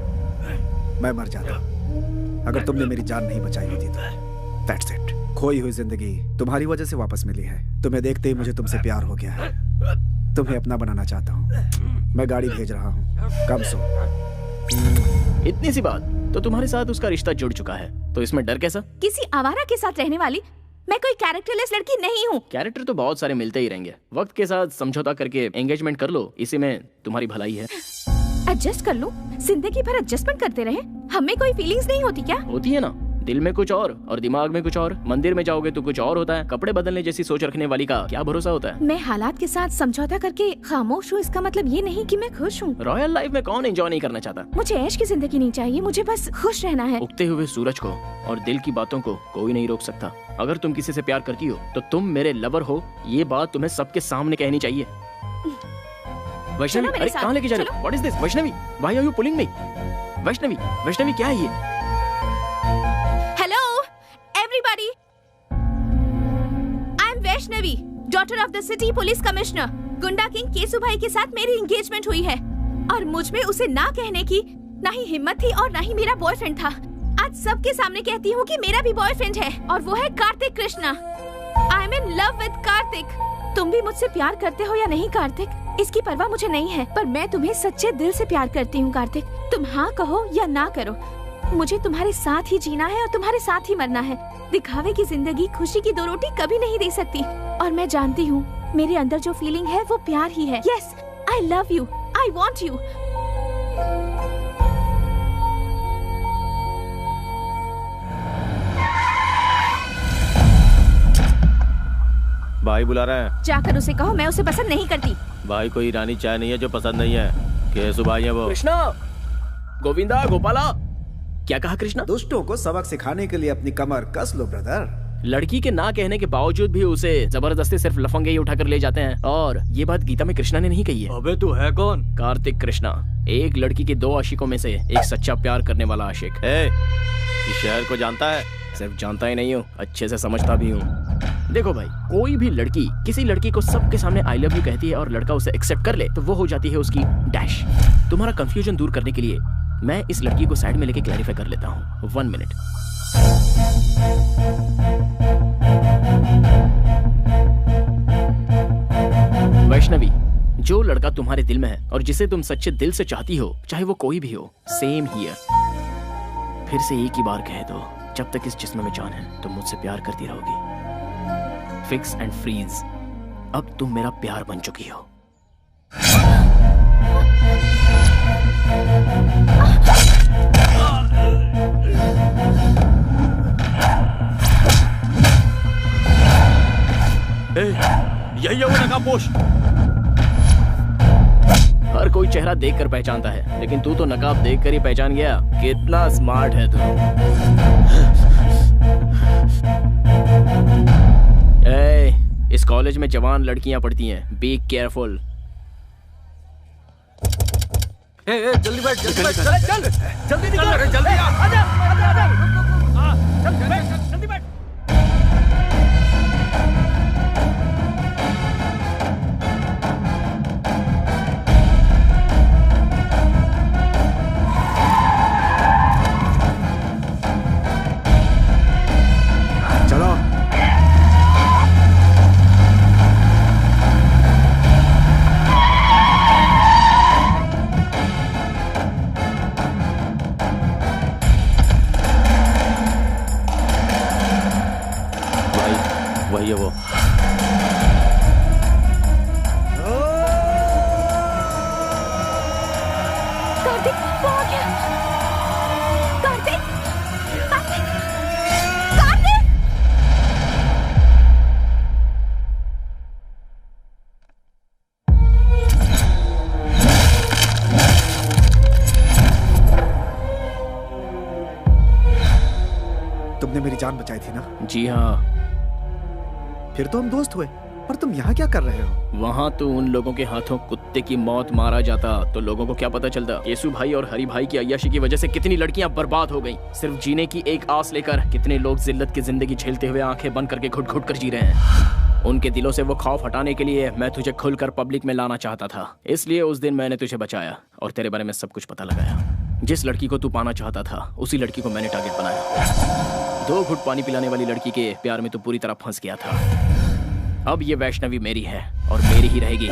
S3: मैं मर जाता अगर तुमने मेरी जान नहीं बचाई होती तो। That's it. खोई हुई जिंदगी तुम्हारी वजह से वापस मिली है। तुम्हें देखते ही मुझे तुमसे प्यार हो गया है। तुम्हें अपना बनाना चाहता हूँ। मैं गाड़ी भेज रहा हूँ, कम सो।
S5: इतनी सी बात, तो तुम्हारे साथ उसका रिश्ता जुड़ चुका है, तो इसमें डर कैसा?
S7: किसी आवारा के साथ रहने वाली मैं कोई कैरेक्टरलेस लड़की नहीं हूँ।
S5: कैरेक्टर तो बहुत सारे मिलते ही रहेंगे, वक्त के साथ समझौता करके एंगेजमेंट कर लो, इसी में तुम्हारी भलाई है।
S7: एडजस्ट कर लूं? जिंदगी भर एडजस्टमेंट करते रहे, हमें कोई फीलिंग्स नहीं होती क्या?
S5: होती है ना, दिल में कुछ और दिमाग में कुछ और। मंदिर में जाओगे तो कुछ और होता है, कपड़े बदलने जैसी सोच रखने वाली का क्या भरोसा होता है।
S7: मैं हालात के साथ समझौता करके खामोश हूँ, इसका मतलब ये नहीं कि मैं खुश हूँ।
S5: रॉयल लाइफ में कौन एंजॉय नहीं करना चाहता?
S7: मुझे ऐश की जिंदगी नहीं चाहिए, मुझे बस खुश रहना है।
S5: उगते हुए सूरज को और दिल की बातों को कोई नहीं रोक सकता। अगर तुम किसी से प्यार करती हो तो तुम मेरे लवर हो, ये बात तुम्हें सबके सामने कहनी चाहिए। वैष्णवी, अरे कहाँ लेके जा रहे हो? What is this? Vaishnavi, why are you pulling me? Vaishnavi, Vaishnavi क्या है ये?
S7: Hello everybody, I am Vaishnavi, daughter of the city police commissioner. गुंडा किंग केसु भाई के साथ मेरी एंगेजमेंट हुई है और मुझ में उसे ना कहने की ना ही हिम्मत थी और ना ही मेरा बॉयफ्रेंड था। आज सबके सामने कहती हूँ कि मेरा भी बॉयफ्रेंड है और वो है Kartik Krishna. I am in love with Kartik. तुम भी मुझसे प्यार करते हो या नहीं कार्तिक, इसकी परवाह मुझे नहीं है, पर मैं तुम्हें सच्चे दिल से प्यार करती हूँ कार्तिक। तुम हाँ कहो या ना करो, मुझे तुम्हारे साथ ही जीना है और तुम्हारे साथ ही मरना है। दिखावे की जिंदगी खुशी की दो रोटी कभी नहीं दे सकती और मैं जानती हूँ मेरे अंदर जो फीलिंग है वो प्यार ही है। Yes, I love you, I want you.
S12: भाई बुला रहे हैं।
S7: जाकर उसे कहो मैं उसे पसंद नहीं करती।
S12: भाई कोई ईरानी चाय नहीं है जो पसंद नहीं है। केसु भाई है वो।
S5: कृष्णा, गोविंदा, गोपाला, क्या कहा कृष्णा?
S3: दुष्टों को सबक सिखाने के लिए अपनी कमर कस लो ब्रदर।
S5: लड़की के ना कहने के बावजूद भी उसे जबरदस्ती सिर्फ लफंगे ही उठाकर ले जाते हैं, और ये बात गीता में कृष्णा ने नहीं कही है।
S12: अबे तू है कौन?
S5: कार्तिक कृष्णा, एक लड़की के 2 आशिकों में से एक सच्चा प्यार करने वाला आशिक।
S12: इस शहर को जानता है?
S5: सिर्फ जानता ही नहीं हूँ, अच्छे से समझता भी हूँ। देखो भाई, कोई भी लड़की किसी लड़की को सबके सामने आई लव यू कहती है और लड़का उसे एक्सेप्ट कर ले तो वो हो जाती है उसकी डैश। तुम्हारा कंफ्यूजन दूर करने के लिए मैं इस लड़की को साइड में लेके क्लैरिफाई कर लेता हूँ। 1 मिनट। वैष्णवी, जो लड़का तुम्हारे दिल में है और जिसे तुम सच्चे दिल से चाहती हो, चाहे वो कोई भी हो, सेम हियर। फिर से एक ही बार कह दो, जब तक इस जिस्म में जान है तुम मुझसे प्यार करती रहोगी। फिक्स एंड फ्रीज, अब तुम मेरा प्यार बन चुकी हो।
S12: यही है वो नकाबपोश।
S5: हर कोई चेहरा देखकर पहचानता है, लेकिन तू तो नकाब देखकर ही पहचान गया। कितना स्मार्ट है तू। इस कॉलेज में जवान लड़कियां पढ़ती हैं, बी केयरफुल।
S12: जल्दी बैठ, जल्दी बैठ, चल जल्दी निकल, जल्दी आजा, चल बैठ, जल्दी बैठ।
S3: चलो।
S12: वही है वो।
S7: कार्तिक, वो आ गया। कार्तिक, कार्तिक, कार्तिक।
S3: तुमने मेरी जान बचाई थी ना?
S5: जी हाँ।
S3: फिर तो हम दोस्त हुए, पर तुम यहाँ क्या कर रहे हो?
S5: वहाँ तो उन लोगों के हाथों कुत्ते की मौत मारा जाता तो लोगों को क्या पता चलता। केसु भाई और हरि भाई की अय्याशी की वजह से कितनी लड़कियां बर्बाद हो गईं। सिर्फ जीने की एक आस लेकर कितने लोग जिल्लत की जिंदगी झेलते हुए आंखें बंद करके घुट घुट कर जी रहे हैं। उनके दिलों से वो खौफ हटाने के लिए मैं तुझे खुलकर पब्लिक में लाना चाहता था, इसलिए उस दिन मैंने तुझे बचाया और तेरे बारे में सब कुछ पता लगाया। जिस लड़की को तू पाना चाहता था उसी लड़की को मैंने टारगेट बनाया। 2 घुट पानी पिलाने वाली लड़की के प्यार में तो पूरी तरह फंस गया था। अब ये वैष्णवी मेरी है और मेरी ही रहेगी।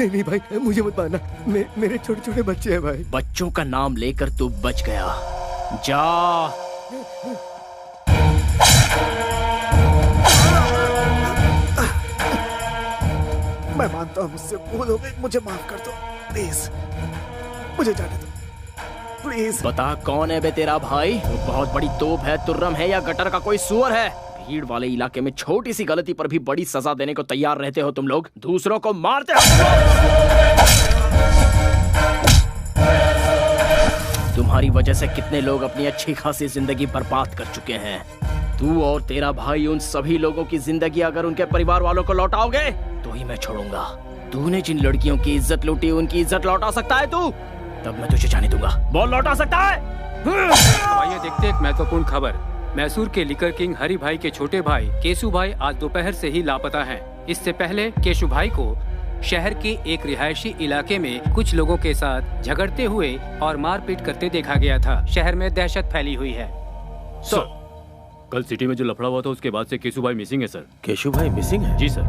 S8: नहीं भाई, मुझे मत मारना। मेरे छोटे छोटे बच्चे हैं भाई।
S5: बच्चों का नाम लेकर तू बच गया। जा।
S3: मैं मानता हूँ मुझसे भूल हो गई, मुझे माफ कर दो प्लीज, मुझे जाने दो प्लीज।
S5: बता कौन है बे तेरा भाई? वो बहुत बड़ी तोप है, तुर्रम है या गटर का कोई सुअर है? भीड़ वाले इलाके में छोटी सी गलती पर भी बड़ी सजा देने को तैयार रहते हो तुम लोग, दूसरों को मारते हो। तुम्हारी वजह से कितने लोग अपनी अच्छी खासी जिंदगी बर्बाद कर चुके हैं। तू और तेरा भाई उन सभी लोगों की जिंदगी अगर उनके परिवार वालों को लौटाओगे तो ही मैं छोड़ूंगा। तूने जिन लड़कियों की इज्जत लूटी उनकी इज्जत लौटा सकता है तू? तब मैं तुझे जाने दूंगा। बोल, लौटा सकता है?
S1: आइए देखते एक महत्वपूर्ण खबर। मैसूर के लिकर किंग हरि भाई के छोटे भाई केशु भाई आज दोपहर से ही लापता हैं। इससे पहले केशु भाई को शहर के एक रिहायशी इलाके में कुछ लोगों के साथ झगड़ते हुए और मारपीट करते देखा गया था। शहर में दहशत फैली हुई है।
S10: सर,
S1: कल सिटी में जो लफड़ा हुआ था उसके बाद से केशु भाई मिसिंग है सर।
S10: केशु भाई मिसिंग है?
S1: जी सर।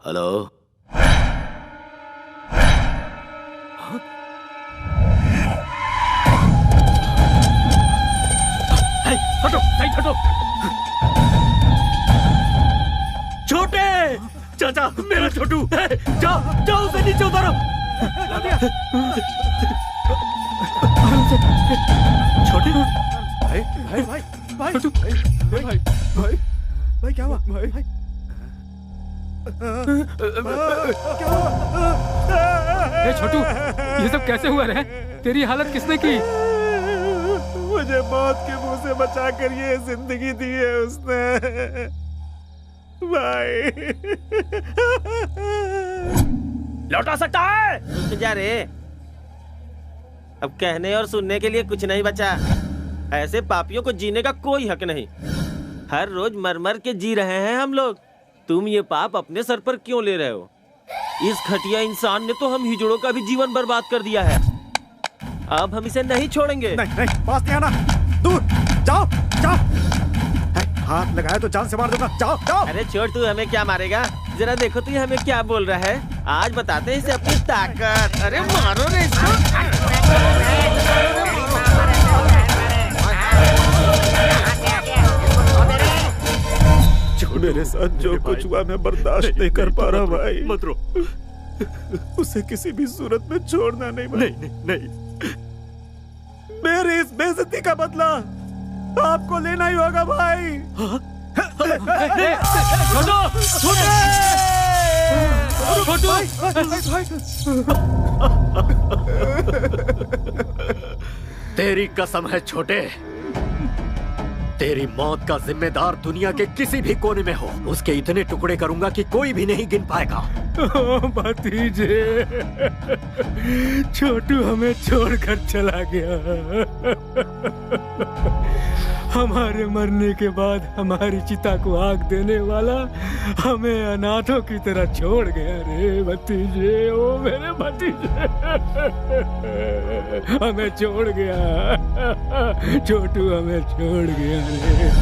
S10: हेलो,
S5: हटो, हटो।
S10: छोटे चाचा, मेरा छोटू, जाओ जाओ उसे नीचे उतारो।
S3: छोटे भाई भाई भाई भाई छोटू भाई भाई भाई भाई क्या हुआ भाई? क्या हुआ?
S4: छोटू, ये सब कैसे हुआ रे? तेरी हालत किसने की?
S3: मुझे मौत के मुंह से बचाकर ये जिंदगी दी है उसने भाई।
S5: लौटा सकता है?
S13: जा रे, अब कहने और सुनने के लिए कुछ नहीं बचा। ऐसे पापियों को जीने का कोई हक नहीं। हर रोज मर मर के जी रहे हैं हम लोग। तुम ये पाप अपने सर पर क्यों ले रहे हो? इस घटिया इंसान ने तो हम हिजड़ों का भी जीवन बर्बाद कर दिया है। अब हम इसे नहीं छोड़ेंगे।
S3: नहीं नहीं, पास नहीं आना, दूर जाओ जाओ। हाथ लगाया तो जान से मार दूंगा, जाओ जाओ।
S13: अरे छोड़, तू हमें क्या मारेगा? जरा देखो तू हमें क्या बोल रहा है। आज बताते हैं इसे अपनी ताकत। अरे मारो रे इसको।
S3: मेरे साथ जो कुछ हुआ मैं बर्दाश्त नहीं कर पा रहा भाई।
S10: मत रो।
S3: उसे किसी भी सूरत में छोड़ना नहीं भाई।
S10: नहीं नहीं,
S3: मेरी इस बेइज्जती का बदला आपको लेना ही होगा भाई।
S10: तेरी कसम है छोटे, तेरी मौत का जिम्मेदार दुनिया के किसी भी कोने में हो, उसके इतने टुकड़े करूंगा कि कोई भी नहीं गिन पाएगा।
S4: भतीजे, छोटू हमें छोड़कर चला गया। हमारे मरने के बाद हमारी चिता को आग देने वाला हमें अनाथों की तरह छोड़ गया रे भतीजे। ओ मेरे भतीजे, हमें छोड़ गया। छोटू हमें छोड़ गया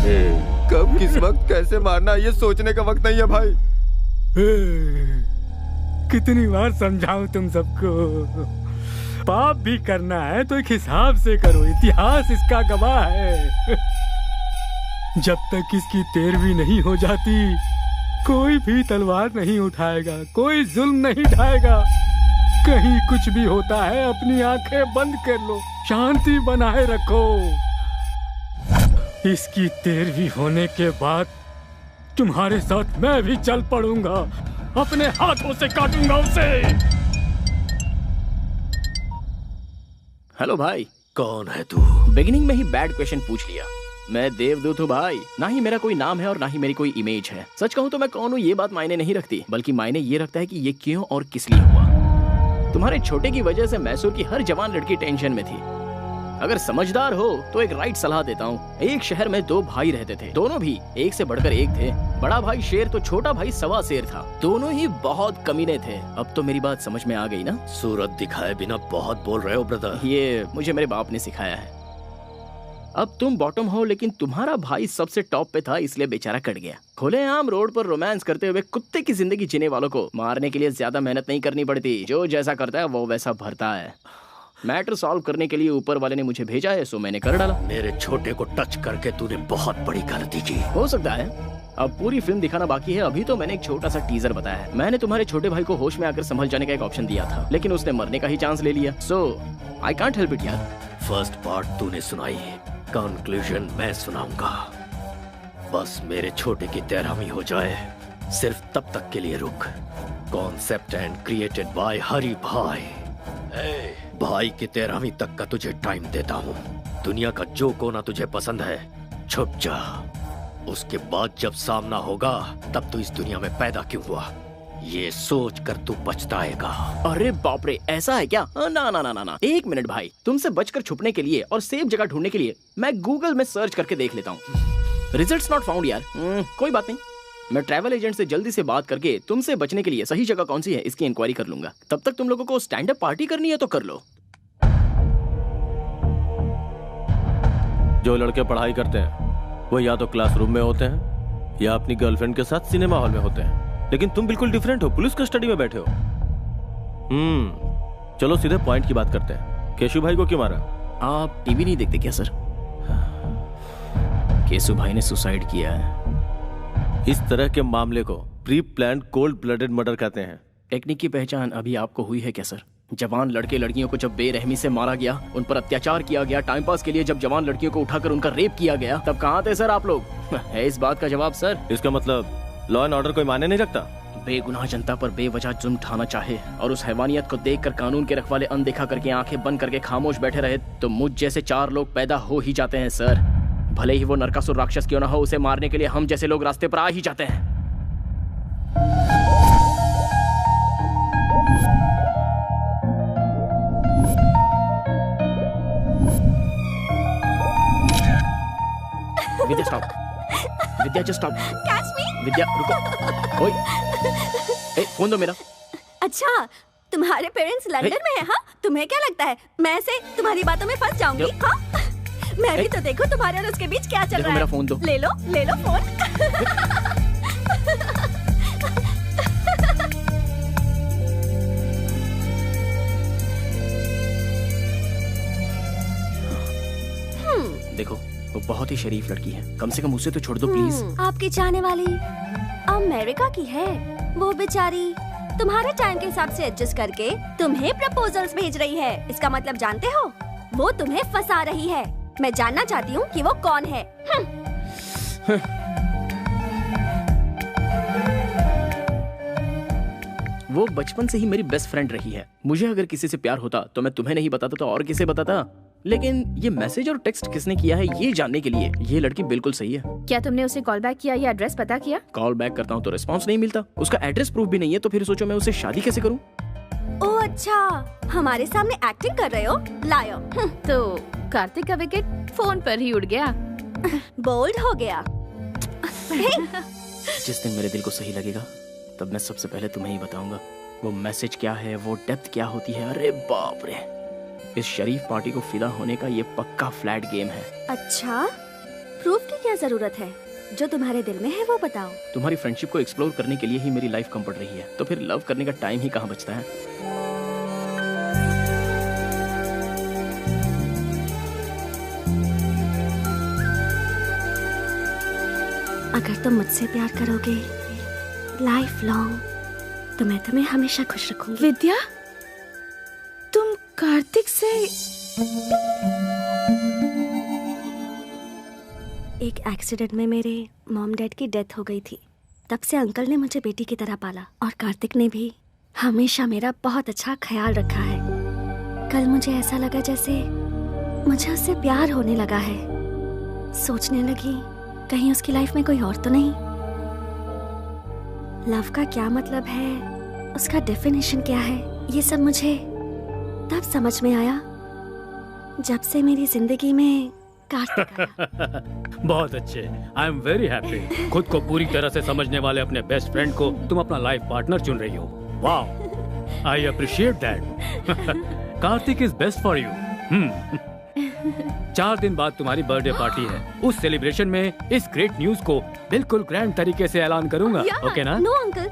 S4: रे।
S11: कब, किस वक्त, कैसे मारना, ये सोचने का वक्त नहीं है भाई।
S4: कितनी बार समझाऊं तुम सबको? पाप भी करना है तो एक हिसाब से करो, इतिहास इसका गवाह है। जब तक इसकी तेरहवीं नहीं हो जाती कोई भी तलवार नहीं उठाएगा, कोई जुल्म नहीं ढाएगा। कहीं कुछ भी होता है अपनी आंखें बंद कर लो, शांति बनाए रखो। इसकी 13वीं होने के बाद तुम्हारे साथ मैं भी चल पड़ूंगा, अपने हाथों से काटूंगा उसे।
S5: हेलो भाई।
S10: कौन है तू?
S5: बिगिनिंग में ही बैड क्वेश्चन पूछ लिया। मैं देवदूत हूँ भाई, ना ही मेरा कोई नाम है और ना ही मेरी कोई इमेज है। सच कहूँ तो मैं कौन हूँ ये बात मायने नहीं रखती, बल्कि मायने ये रखता है कि ये क्यों और किस लिए हुआ। तुम्हारे छोटे की वजह से मैसूर की हर जवान लड़की टेंशन में थी। अगर समझदार हो तो एक राइट सलाह देता हूँ। एक शहर में 2 भाई रहते थे, दोनों भी एक से बढ़कर एक थे। बड़ा भाई शेर तो छोटा भाई सवा शेर था। दोनों ही बहुत कमीने थे। अब तो मेरी बात समझ में आ गई ना?
S10: सूरत दिखाए बिना बहुत बोल रहे हो ब्रदर।
S5: ये मुझे मेरे बाप ने सिखाया है। अब तुम बॉटम हो, लेकिन तुम्हारा भाई सबसे टॉप पे था, इसलिए बेचारा कट गया। खुलेआम रोड पर रोमांस करते हुए कुत्ते की जिंदगी जीने वालों को मारने के लिए ज्यादा मेहनत नहीं करनी पड़ती। जो जैसा करता है वो वैसा भरता है। मैटर सॉल्व करने के लिए ऊपर वाले ने मुझे भेजा है, सो मैंने कर डाला।
S10: मेरे छोटे को टच करके तूने बहुत बड़ी गलती की।
S5: हो सकता है। अब पूरी फिल्म दिखाना बाकी है। अभी तो मैंने एक छोटा सा टीजर बताया है। मैंने तुम्हारे छोटे भाई को होश में आकर संभल जाने का एक ऑप्शन दिया था, लेकिन उसने मरने का ही चांस ले लिया। सो आई कांट हेल्प इट यार।
S10: फर्स्ट पार्ट तूने सुनाई, कंक्लूजन मैं सुनाऊंगा। बस मेरे छोटे की तैरामी हो जाए, सिर्फ तब तक के लिए रुक। कॉन्सेप्ट एंड क्रिएटेड बाय हरी भाई। भाई की तैरामी तक का तुझे टाइम देता हूँ। दुनिया का जो कोना तुझे पसंद है छुप जा। उसके बाद जब सामना होगा तब तू इस दुनिया में पैदा क्यों हुआ ये सोच कर तू पछताएगा।
S5: अरे बाप रे, ऐसा है क्या? ना ना ना ना ना, एक मिनट भाई। तुमसे बचकर छुपने के लिए और सेफ जगह ढूंढने के लिए मैं गूगल में सर्च करके देख लेता हूँ। रिजल्ट्स नॉट फाउंड यार। कोई बात नहीं, मैं ट्रैवल एजेंट से जल्दी से बात करके तुमसे बचने के लिए सही जगह कौन सी है इसकी इंक्वायरी कर लूंगा। तब तक तुम लोगों को स्टैंड अप पार्टी करनी है तो कर लो।
S13: जो लड़के पढ़ाई करते हैं वो या तो क्लासरूम में होते हैं या अपनी गर्लफ्रेंड के साथ सिनेमा हॉल में होते हैं, लेकिन तुम बिल्कुल डिफरेंट हो। पुलिस कस्टडी में बैठे हो। चलो सीधे पॉइंट की बात करते हैं। केशु भाई को क्यों मारा?
S5: आप टीवी नहीं देखते क्या सर? केशु भाई ने सुसाइड किया है।
S13: इस तरह के मामले को pre planned cold blooded murder कहते हैं।
S5: टेक्निक की पहचान अभी आपको हुई है क्या सर? जवान लड़के लड़कियों को जब बेरहमी से मारा गया, उन पर अत्याचार किया गया, टाइम पास के लिए जब जवान लड़कियों को उठाकर उनका रेप किया गया, तब कहाँ थे सर आप लोग? है इस बात का जवाब सर?
S13: इसका मतलब लॉ एंड ऑर्डर कोई मायने नहीं रखता?
S5: बेगुनाह जनता पर बेवजह जुल्म उठाना चाहे और उस हैवानियत को देखकर कानून के रखवाले अनदेखा करके आंखें बंद करके खामोश बैठे रहे, तो मुझ जैसे 4 लोग पैदा हो ही जाते हैं सर। भले ही वो नरकासुर राक्षस क्यों ना हो, उसे मारने के लिए हम जैसे लोग रास्ते पर आ ही जाते हैं। Vidya stop. Vidya just stop.
S6: Catch me.
S5: Vidya रुको। ओए, ए, फोन दो मेरा।
S6: अच्छा, तुम्हारे पेरेंट्स लंदन में हैं? हाँ, तुम्हें क्या लगता है मैं ऐसे तुम्हारी बातों में फंस जाऊंगी? हाँ, मैं भी तो देखो तुम्हारे और उसके बीच क्या चल रहा है।
S5: मेरा फोन दो।
S6: ले लो फोन।
S5: देखो, वो बहुत ही शरीफ लड़की है, कम से कम उसे तो छोड़ दो प्लीज।
S6: आपकी चाहने वाली अमेरिका की है। वो बेचारी तुम्हारे टाइम के हिसाब से एडजस्ट करके तुम्हें प्रपोजल्स भेज रही है। इसका मतलब जानते हो? वो तुम्हें फंसा रही है। मैं जानना चाहती हूँ कि वो कौन है।
S5: वो बचपन से ही मेरी बेस्ट फ्रेंड रही है। मुझे अगर किसी से प्यार होता तो मैं तुम्हें नहीं बताता तो और किसे बताता। लेकिन ये मैसेज और टेक्स्ट किसने किया है ये जानने के लिए ये लड़की बिल्कुल सही है।
S7: क्या तुमने उसे कॉल बैक किया या एड्रेस पता किया?
S5: कॉल बैक करता हूँ तो रिस्पांस नहीं मिलता। उसका एड्रेस प्रूफ भी नहीं है, तो फिर सोचो मैं उसे शादी कैसे करूँ?
S6: ओह अच्छा, हमारे सामने एक्टिंग कर रहे हो? लायो।
S7: तो कार्तिक का विकेट फोन पर ही उड़ गया।
S6: बोल्ड हो गया।
S5: जिस दिन मेरे दिल को सही लगेगा तब मैं सबसे पहले तुम्हें ही बताऊंगा वो मैसेज क्या है, वो डेप्थ क्या होती है। अरे बाप रे, इस शरीफ पार्टी को फिदा होने का ये पक्का फ्लैट गेम है।
S6: अच्छा, प्रूफ की क्या जरूरत है? जो तुम्हारे दिल में है वो बताओ।
S5: तुम्हारी फ्रेंडशिप को एक्सप्लोर करने के लिए ही मेरी लाइफ कम पड़ रही है, तो फिर लव करने का टाइम ही कहाँ बचता है।
S6: अगर तुम मुझसे प्यार करोगे लाइफ लॉन्ग, तो मैं तुम्हें हमेशा खुश रखूंगी।
S7: विद्या, तुम कार्तिक से
S6: एक एक्सीडेंट में मेरे मॉम डैड की डेथ हो गई थी। तब से अंकल ने मुझे बेटी की तरह पाला और कार्तिक ने भी हमेशा मेरा बहुत अच्छा ख्याल रखा है। कल मुझे ऐसा लगा जैसे मुझे उससे प्यार होने लगा है। सोचने लगी कहीं उसकी लाइफ में कोई और तो नहीं। लव का क्या मतलब है, उसका डेफिनेशन क्या है, ये सब मुझे तब समझ में आया जब से मेरी जिंदगी में कार्तिक आया।
S4: बहुत अच्छे, आई एम वेरी हैप्पी। खुद को पूरी तरह से समझने वाले अपने बेस्ट फ्रेंड को तुम अपना लाइफ पार्टनर चुन रही हो। वाह, I appreciate that. Kartik is best for you. 4 दिन बाद तुम्हारी बर्थडे पार्टी है। उस सेलिब्रेशन में इस ग्रेट न्यूज को बिल्कुल ग्रैंड तरीके से ऐलान करूंगा। ओके ना?
S6: नो अंकल,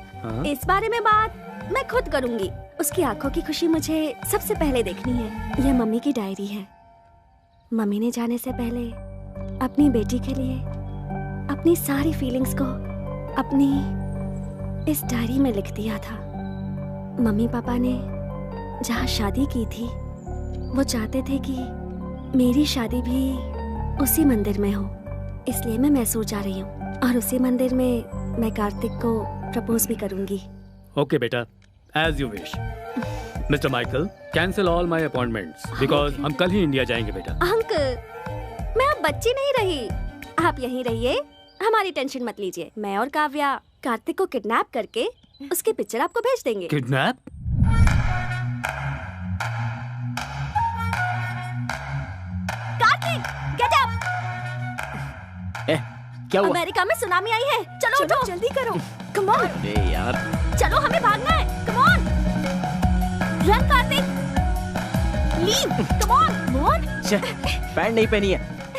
S6: इस बारे में बात मैं खुद करूंगी। उसकी आंखों की खुशी मुझे सबसे पहले देखनी है। यह मम्मी की डायरी है। मम्मी ने जाने से पहले अपनी बेटी के लिए अपनी सारी फीलिंग्स को अपनी इस डायरी में लिख दिया था। मम्मी पापा ने जहाँ शादी की थी वो चाहते थे कि मेरी शादी भी उसी मंदिर में हो, इसलिए मैं मैसूर जा रही हूँ और उसी मंदिर में मैं कार्तिक को प्रपोज भी करूंगी।
S4: ओके बेटा, as you wish. Mister Michael, cancel all my appointments because हम कल ही इंडिया जाएंगे बेटा।
S6: अंकल, मैं अब बच्ची नहीं रही। आप यहीं रहिए, हमारी टेंशन मत लीजिए। मैं और काव्या कार्तिक को किडनैप करके उसकी पिक्चर आपको भेज देंगे।
S4: किडनैप?
S6: Kartik, get up!
S5: क्या हुआ?
S6: अमेरिका में सुनामी आई है। चलो उठो, जल्दी करो। Come on.
S5: अरे यार,
S6: चलो, हमें भागना है। Come on, run Kartik, leave, come on, man.
S5: Pant नहीं पहनी है।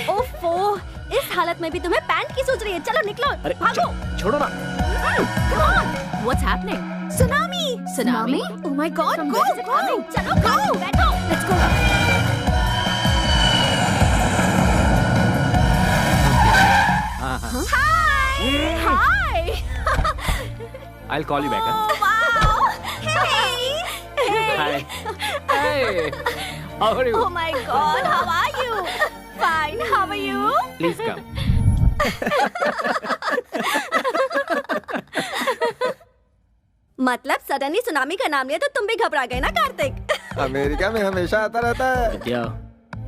S6: ओफो, इस हालत में भी तुम्हें पैंट की सोच रही है। चलो निकलो,
S5: अरे
S6: भागो।
S5: छोड़ो ना।
S6: Come on. What's happening? Tsunami. Tsunami? Oh my god, go go. चलो गो, बैठो, लेट्स गो। हाय हाय।
S12: I'll call you back.
S6: Oh, wow. Hey.
S12: Hi. Hey. How are you?
S6: Oh my God. How are you? Fine. How are you?
S12: Please come.
S6: मतलब suddenly tsunami का नाम लिया तो तुम भी घबरा गए ना कार्तिक?
S8: अमेरिका में हमेशा आता रहता है।
S5: क्या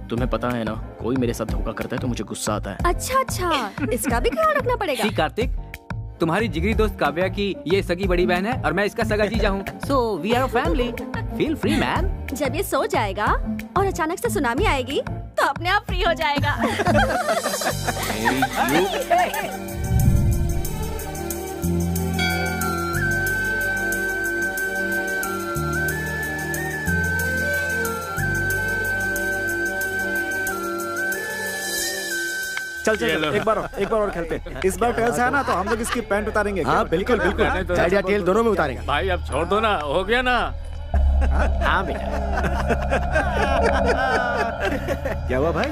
S5: तुम्हें पता है ना, कोई मेरे साथ धोखा करता है तो मुझे गुस्सा आता है।
S6: अच्छा, इसका भी ख्याल रखना पड़ेगा।
S12: See, कार्तिक, तुम्हारी जिगरी दोस्त काव्या की ये सगी बड़ी बहन है और मैं इसका सगा जीजा हूँ। So we are a family. Feel free, man.
S6: जब ये सो जाएगा और अचानक से सुनामी आएगी तो अपने आप फ्री हो जाएगा।
S3: चल एक बार और खेलते। इस बार टेल्स है ना तो हम लोग इसकी पैंट उतारेंगे।
S8: हाँ बिल्कुल बिल्कुल, हेड या टेल दोनों में उतारेंगे।
S4: भाई अब छोड़ दो ना, हो गया ना।
S5: हाँ बेटा।
S3: क्या हुआ भाई?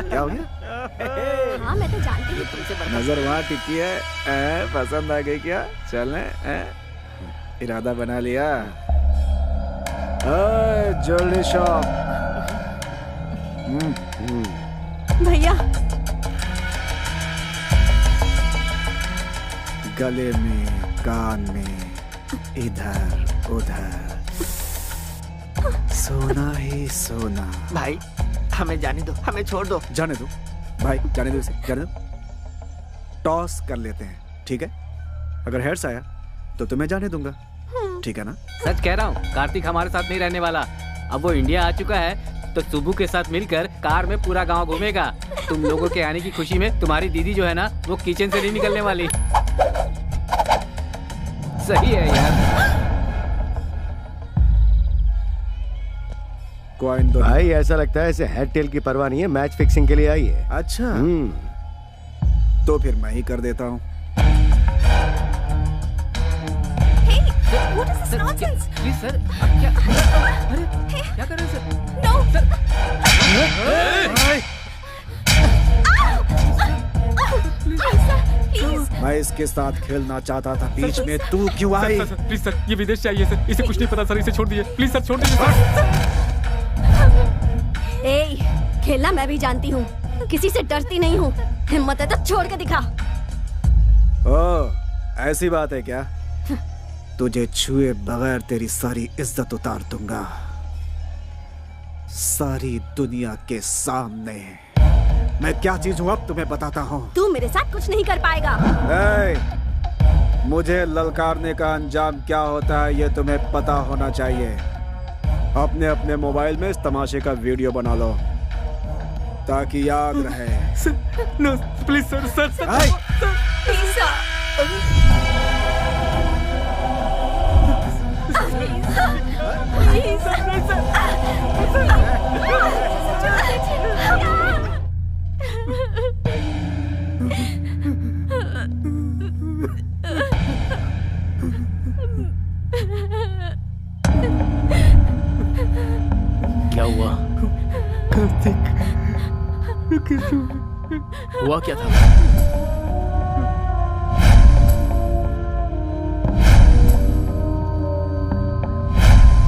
S3: क्या हो गया?
S6: हाँ मैं तो जानती हूँ तुमसे।
S3: नजर वहाँ टिकी है। पसंद आ गई क्या? चलने इरादा बना लिया। Jewellery shop.
S6: भैया
S3: गले में, कान में, इधर उधर, सोना ही सोना।
S2: भाई हमें जाने दो, हमें छोड़ दो।
S3: जाने दो भाई, जाने दो इसे, जाने दो। टॉस कर लेते हैं, ठीक है? अगर हेड्स आया तो तुम्हें जाने दूंगा, ठीक है ना?
S12: सच कह रहा हूँ, कार्तिक हमारे साथ नहीं रहने वाला। अब वो इंडिया आ चुका है तो सुबू के साथ मिलकर कार में पूरा गांव घूमेगा। तुम लोगों के आने की खुशी में तुम्हारी दीदी जो है ना, वो किचन से नहीं निकलने वाली। सही है यार।
S3: कॉइन दो
S8: भाई, ऐसा लगता है इसे हेड टेल की परवाह नहीं है, मैच फिक्सिंग के लिए आई है।
S3: अच्छा, तो फिर मैं ही कर देता हूँ।
S6: What is this nonsense?
S12: Please sir, क्या क्या कर रहे हैं सर?
S6: No.
S12: Sir,
S6: Please.
S3: मैं इसके साथ खेलना चाहता था, बीच में तू क्यों आई?
S4: प्लीज सर, ये विदेश से आई है सर, इसे कुछ नहीं पता सर, इसे छोड़ दीजिए प्लीज सर, छोड़ दीजिए सर।
S6: ए, खेलना मैं भी जानती हूँ, किसी से डरती नहीं हूँ। हिम्मत है तो छोड़ के दिखा।
S3: ओह, ऐसी बात है क्या? तुझे छुए बगैर तेरी सारी इज्जत उतार दूंगा, सारी दुनिया के सामने। मैं क्या चीज हूँ अब तुम्हें बताता हूँ।
S6: तू मेरे साथ कुछ नहीं कर पाएगा।
S3: मुझे ललकारने का अंजाम क्या होता है ये तुम्हें पता होना चाहिए। अपने अपने मोबाइल में इस तमाशे का वीडियो बना लो ताकि याद रहे।
S2: No please sir sir sir
S7: please
S5: क्या हुआ?
S2: कार्तिक
S5: हुआ क्या था?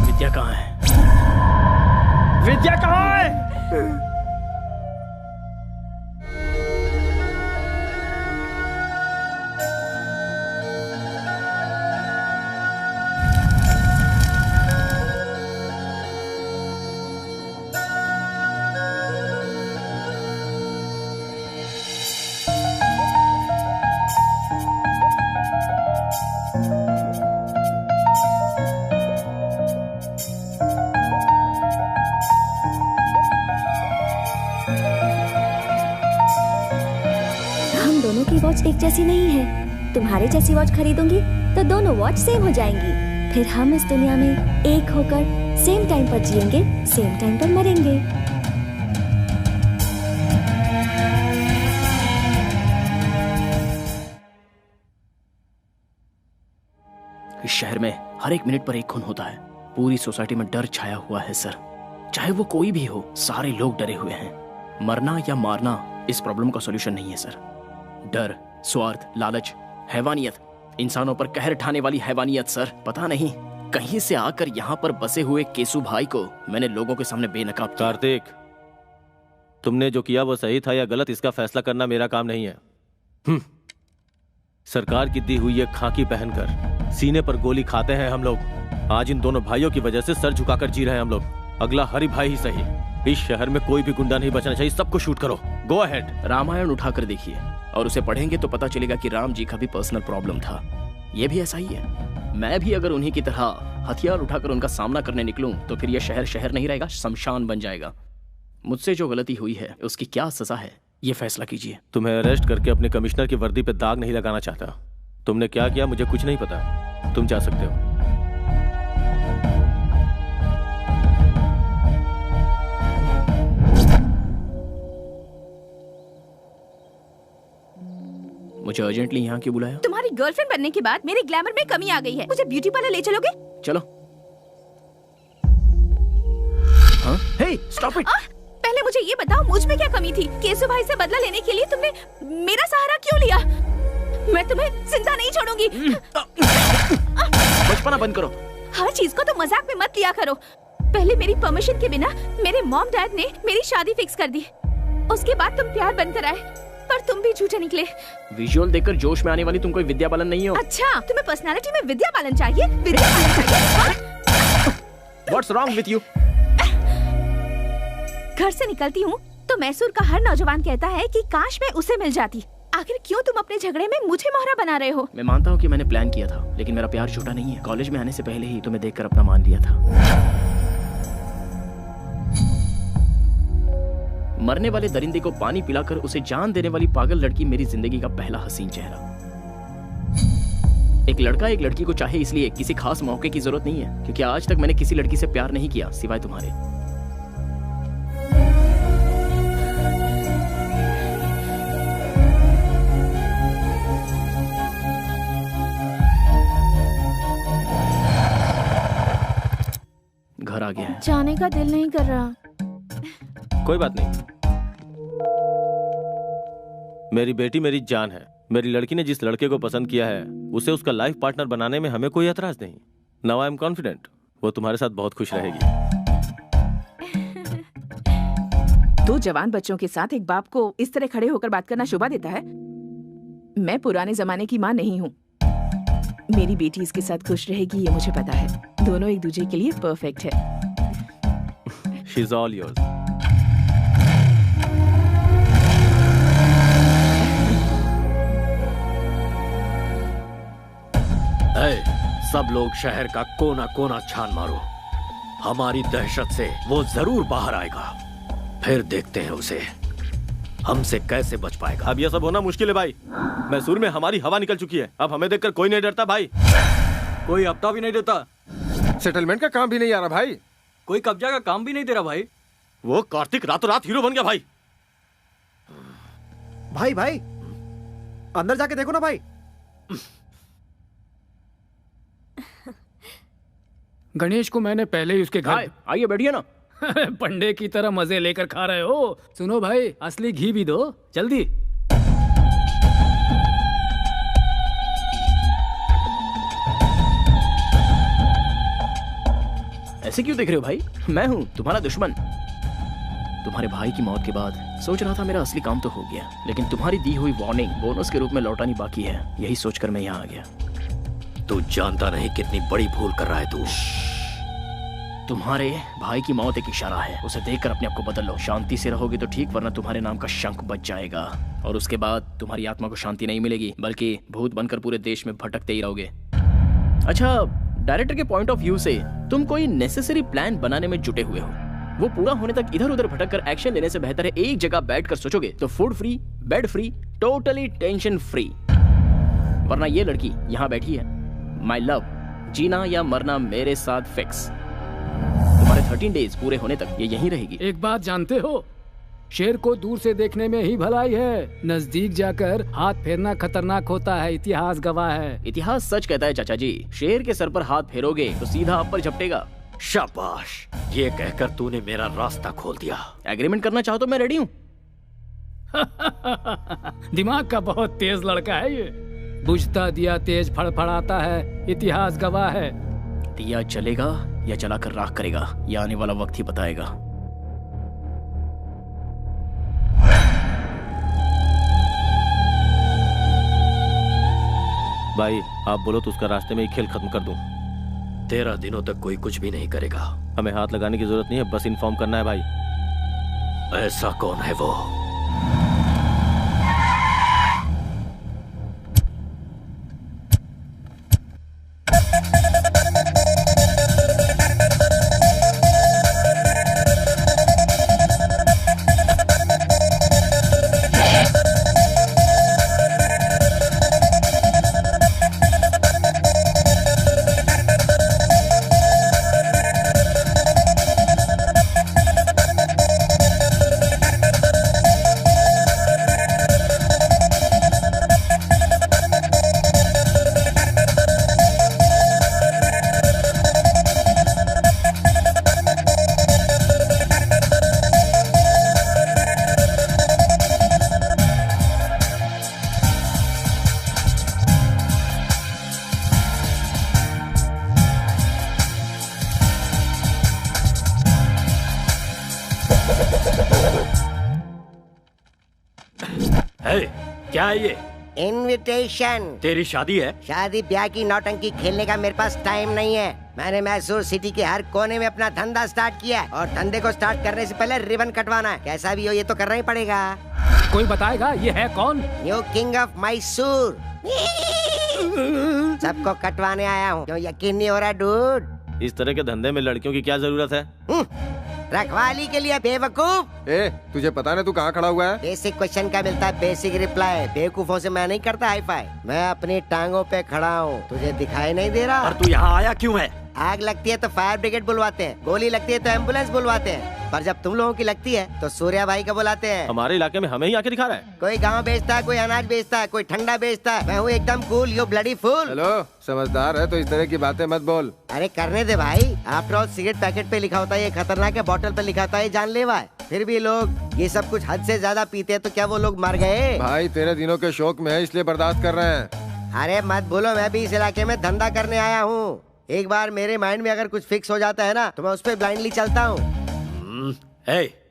S5: विद्या कहाँ है? विद्या कहाँ है?
S6: एक जैसी नहीं है। तुम्हारे जैसी वॉच खरीदूंगी तो दोनों वॉच सेम हो जाएंगी। फिर हम इस दुनिया में एक होकर सेम टाइम पर जिएंगे, सेम टाइम पर मरेंगे।
S5: इस शहर में हर एक मिनट पर एक खून होता है। पूरी सोसाइटी में डर छाया हुआ है सर। चाहे वो कोई भी हो, सारे लोग डरे हुए हैं। मरना या मारना इस प्रॉब्लम का सॉल्यूशन नहीं है सर। डर, स्वार्थ, लालच, हैवानियत, इंसानों पर कहर ढाने वाली हैवानियत सर। पता नहीं कहीं से आकर यहाँ पर बसे हुए केसु भाई को मैंने लोगों के सामने बेनकाब किया।
S13: कार्तिक, तुमने जो किया वो सही था या गलत, इसका फैसला करना मेरा काम नहीं है। सरकार की दी हुई एक खाकी पहनकर सीने पर गोली खाते हैं हम लोग। आज इन दोनों भाइयों की वजह से सर झुकाकर जी रहे हैं हम लोग। अगला हरि भाई ही सही। इस शहर में कोई भी गुंडा नहीं बचना चाहिए। सबको शूट करो। Go ahead.
S5: रामायण उठाकर देखिए और उसे पढ़ेंगे तो पता चलेगा कि राम जी का भी पर्सनल प्रॉब्लम था। ये भी ऐसा ही है। मैं भी अगर उन्हीं की तरह हथियार उठाकर उनका सामना करने निकलूं तो फिर यह शहर शहर नहीं रहेगा, शमशान बन जाएगा। मुझसे जो गलती हुई है उसकी क्या सजा है, ये फैसला कीजिए।
S13: तुम्हें अरेस्ट करके अपने कमिश्नर की वर्दी पे दाग नहीं लगाना चाहता। तुमने क्या किया मुझे कुछ नहीं पता। तुम जा सकते हो।
S5: मुझे अर्जेंटली यहाँ क्यों बुलाया?
S7: तुम्हारी गर्लफ्रेंड बनने के बाद मेरे ग्लैमर में कमी आ गई है। मुझे ब्यूटी पार्लर ले चलोगे?
S5: चलो। हाँ? हे, स्टॉप इट।
S7: पहले मुझे ये बताओ मुझ में क्या कमी थी? केसु भाई से बदला लेने के लिए तुमने मेरा सहारा क्यों लिया? मैं तुम्हें जिंदा नहीं छोड़ूंगी।
S5: बचपना बंद करो।
S7: हर चीज को तो मजाक में मत लिया करो। पहले मेरी परमिशन के बिना मेरे मॉम डैड ने मेरी शादी फिक्स कर दी। उसके बाद तुम प्यार बनकर आए, पर तुम भी झूठे निकले।
S5: विजुअल देखकर जोश में आने वाली तुम कोई विद्या बालन नहीं हो।
S7: अच्छा, तुम्हें पर्सनालिटी में विद्या बालन चाहिए? विद्या बालन चाहिए?
S5: What's wrong with you?
S7: घर से निकलती हूँ तो मैसूर का हर नौजवान कहता है कि काश मैं उसे मिल जाती। आखिर क्यों तुम अपने झगड़े में मुझे मोहरा बना रहे हो?
S5: मैं मानता हूँ कि मैंने प्लान किया था, लेकिन मेरा प्यार झूठा नहीं है। कॉलेज में आने से पहले ही तुम्हें देखकर अपना मान लिया था। मरने वाले दरिंदे को पानी पिलाकर उसे जान देने वाली पागल लड़की मेरी जिंदगी का पहला हसीन चेहरा। एक लड़का एक लड़की को चाहे इसलिए किसी खास मौके की जरूरत नहीं है, क्योंकि आज तक मैंने किसी लड़की से प्यार नहीं किया सिवाय तुम्हारे। घर आ गया है।
S7: जाने का दिल नहीं कर रहा।
S13: कोई बात नहीं। मेरी बेटी मेरी जान है। मेरी लड़की ने जिस लड़के को पसंद किया है उसे उसका लाइफ पार्टनर बनाने में हमें कोई एतराज नहीं। नाउ आई एम कॉन्फिडेंट वो तुम्हारे साथ बहुत खुश रहेगी।
S7: दो जवान बच्चों के साथ एक बाप को इस तरह खड़े होकर बात करना शोभा देता है? मैं पुराने जमाने की माँ नहीं हूँ। मेरी बेटी इसके साथ खुश रहेगी ये मुझे पता है। दोनों एक दूसरे के लिए परफेक्ट है।
S13: She is all yours.
S10: सब लोग शहर का कोना कोना छान मारो। हमारी दहशत से वो जरूर बाहर आएगा। फिर देखते हैं उसे हमसे कैसे बच पाएगा।
S13: अब यह सब होना मुश्किल है भाई। मैसूर में हमारी हवा निकल चुकी है। अब हमें देखकर कोई नहीं डरता भाई।
S12: कोई हफ्ता भी नहीं देता।
S11: सेटलमेंट का काम भी नहीं आ रहा भाई।
S12: कोई कब्जा का काम भी नहीं दे रहा भाई।
S13: वो कार्तिक रातों रात हीरो बन गया भाई।
S3: भाई अंदर जाके देखो ना भाई।
S4: गणेश को मैंने पहले ही उसके घर।
S5: आइए बैठिए ना।
S4: पंडे की तरह मजे लेकर खा रहे हो। सुनो भाई, असली घी भी दो जल्दी।
S5: ऐसे क्यों देख रहे हो भाई? मैं हूँ तुम्हारा दुश्मन। तुम्हारे भाई की मौत के बाद सोच रहा था मेरा असली काम तो हो गया, लेकिन तुम्हारी दी हुई वार्निंग बोनस के रूप में लौटानी बाकी है। यही सोचकर मैं यहाँ आ गया।
S10: तू जानता नहीं कितनी बड़ी भूल कर रहा है तू।
S5: तुम्हारे भाई की मौत एक इशारा है। उसे देखकर अपने आप को बदल लो। शांति से रहोगे तो ठीक, वरना तुम्हारे नाम का शंख बच जाएगा और उसके बाद तुम्हारी आत्मा को शांति नहीं मिलेगी, बल्कि भूत बनकर पूरे देश में भटकते ही रहोगे। अच्छा, डायरेक्टर के पॉइंट ऑफ व्यू से तुम कोई नेसेसरी प्लान बनाने में जुटे हुए हो। वो पूरा होने तक इधर उधर भटक कर एक्शन लेने से बेहतर है एक जगह बैठकर सोचोगे तो food free, bed free, totally tension free. वरना ये लड़की यहाँ बैठी है, माय लव, जीना या मरना मेरे साथ फिक्स। तुम्हारे 13 डेज पूरे होने तक ये यहीं रहेगी।
S4: एक बात जानते हो, शेर को दूर से देखने में ही भलाई है, नजदीक जाकर हाथ फेरना खतरनाक होता है। इतिहास गवाह है।
S5: इतिहास सच कहता है चाचा जी। शेर के सर पर हाथ फेरोगे तो सीधा आप पर झपटेगा।
S10: शाबाश, ये कहकर तूने मेरा रास्ता खोल दिया।
S5: एग्रीमेंट करना चाहो तो मैं रेडी हूँ।
S4: दिमाग का बहुत तेज लड़का है ये। बुझता दिया तेज फड़फड़ाता है, इतिहास गवाह है।
S5: दिया जलेगा या जलाकर राख करेगा, यह आने वाला वक्त ही बताएगा।
S13: भाई आप बोलो तो उसका रास्ते में ही खेल खत्म कर दूं।
S10: 13 दिनों तक कोई कुछ भी नहीं करेगा।
S13: हमें हाथ लगाने की जरूरत नहीं है, बस इन्फॉर्म करना है भाई।
S10: ऐसा कौन है वो? क्या है ये?
S8: इनविटेशन।
S10: तेरी शादी है?
S8: शादी ब्याह की नौटंकी खेलने का मेरे पास टाइम नहीं है। मैंने मैसूर सिटी के हर कोने में अपना धंधा स्टार्ट किया है और धंधे को स्टार्ट करने से पहले रिबन कटवाना है। कैसा भी हो ये तो करना ही पड़ेगा।
S4: कोई बताएगा ये है कौन?
S8: New king of Mysore. सबको कटवाने आया हूँ। क्यों यकीन नहीं हो रहा डूड?
S13: इस तरह के धंधे में लड़कियों की क्या जरूरत है?
S8: रखवाली के लिए बेवकूफ।
S11: तुझे पता ना तू कहाँ खड़ा हुआ है?
S8: बेसिक क्वेश्चन का मिलता है बेसिक रिप्लाई। बेवकूफों से मैं नहीं करता हाई फाई। मैं अपनी टांगों पे खड़ा हूँ, तुझे दिखाई नहीं दे रहा?
S10: और तू यहाँ आया क्यों है?
S8: आग लगती है तो फायर ब्रिगेड बुलवाते हैं, गोली लगती है तो एम्बुलेंस बुलवाते हैं, पर जब तुम लोगों की लगती है तो सूर्या भाई को बुलाते हैं।
S13: हमारे इलाके में हमें ही आके दिखा रहा है।
S8: कोई गांव बेचता है, कोई अनाज बेचता है, कोई ठंडा बेचता है। मैं हूँ एकदम cool, you bloody fool.
S11: Hello, समझदार है तो इस तरह की बातें मत बोल।
S8: अरे करने दे भाई। आफ्टर ऑल सिगरेट पैकेट पे लिखा होता है ये खतरनाक है, बोतल पे लिखा होता है ये जानलेवा है। फिर भी लोग ये सब कुछ हद से ज्यादा पीते हैं, तो क्या वो लोग मर गए?
S11: भाई 13 दिनों के शौक में है इसलिए बर्दाश्त कर रहे हैं।
S8: अरे मत बोलो, मैं भी इस इलाके में धंधा करने आया हूँ। एक बार मेरे माइंड में अगर कुछ फिक्स हो जाता है ना तो मैं उस पर ब्लाइंडली चलता हूँ।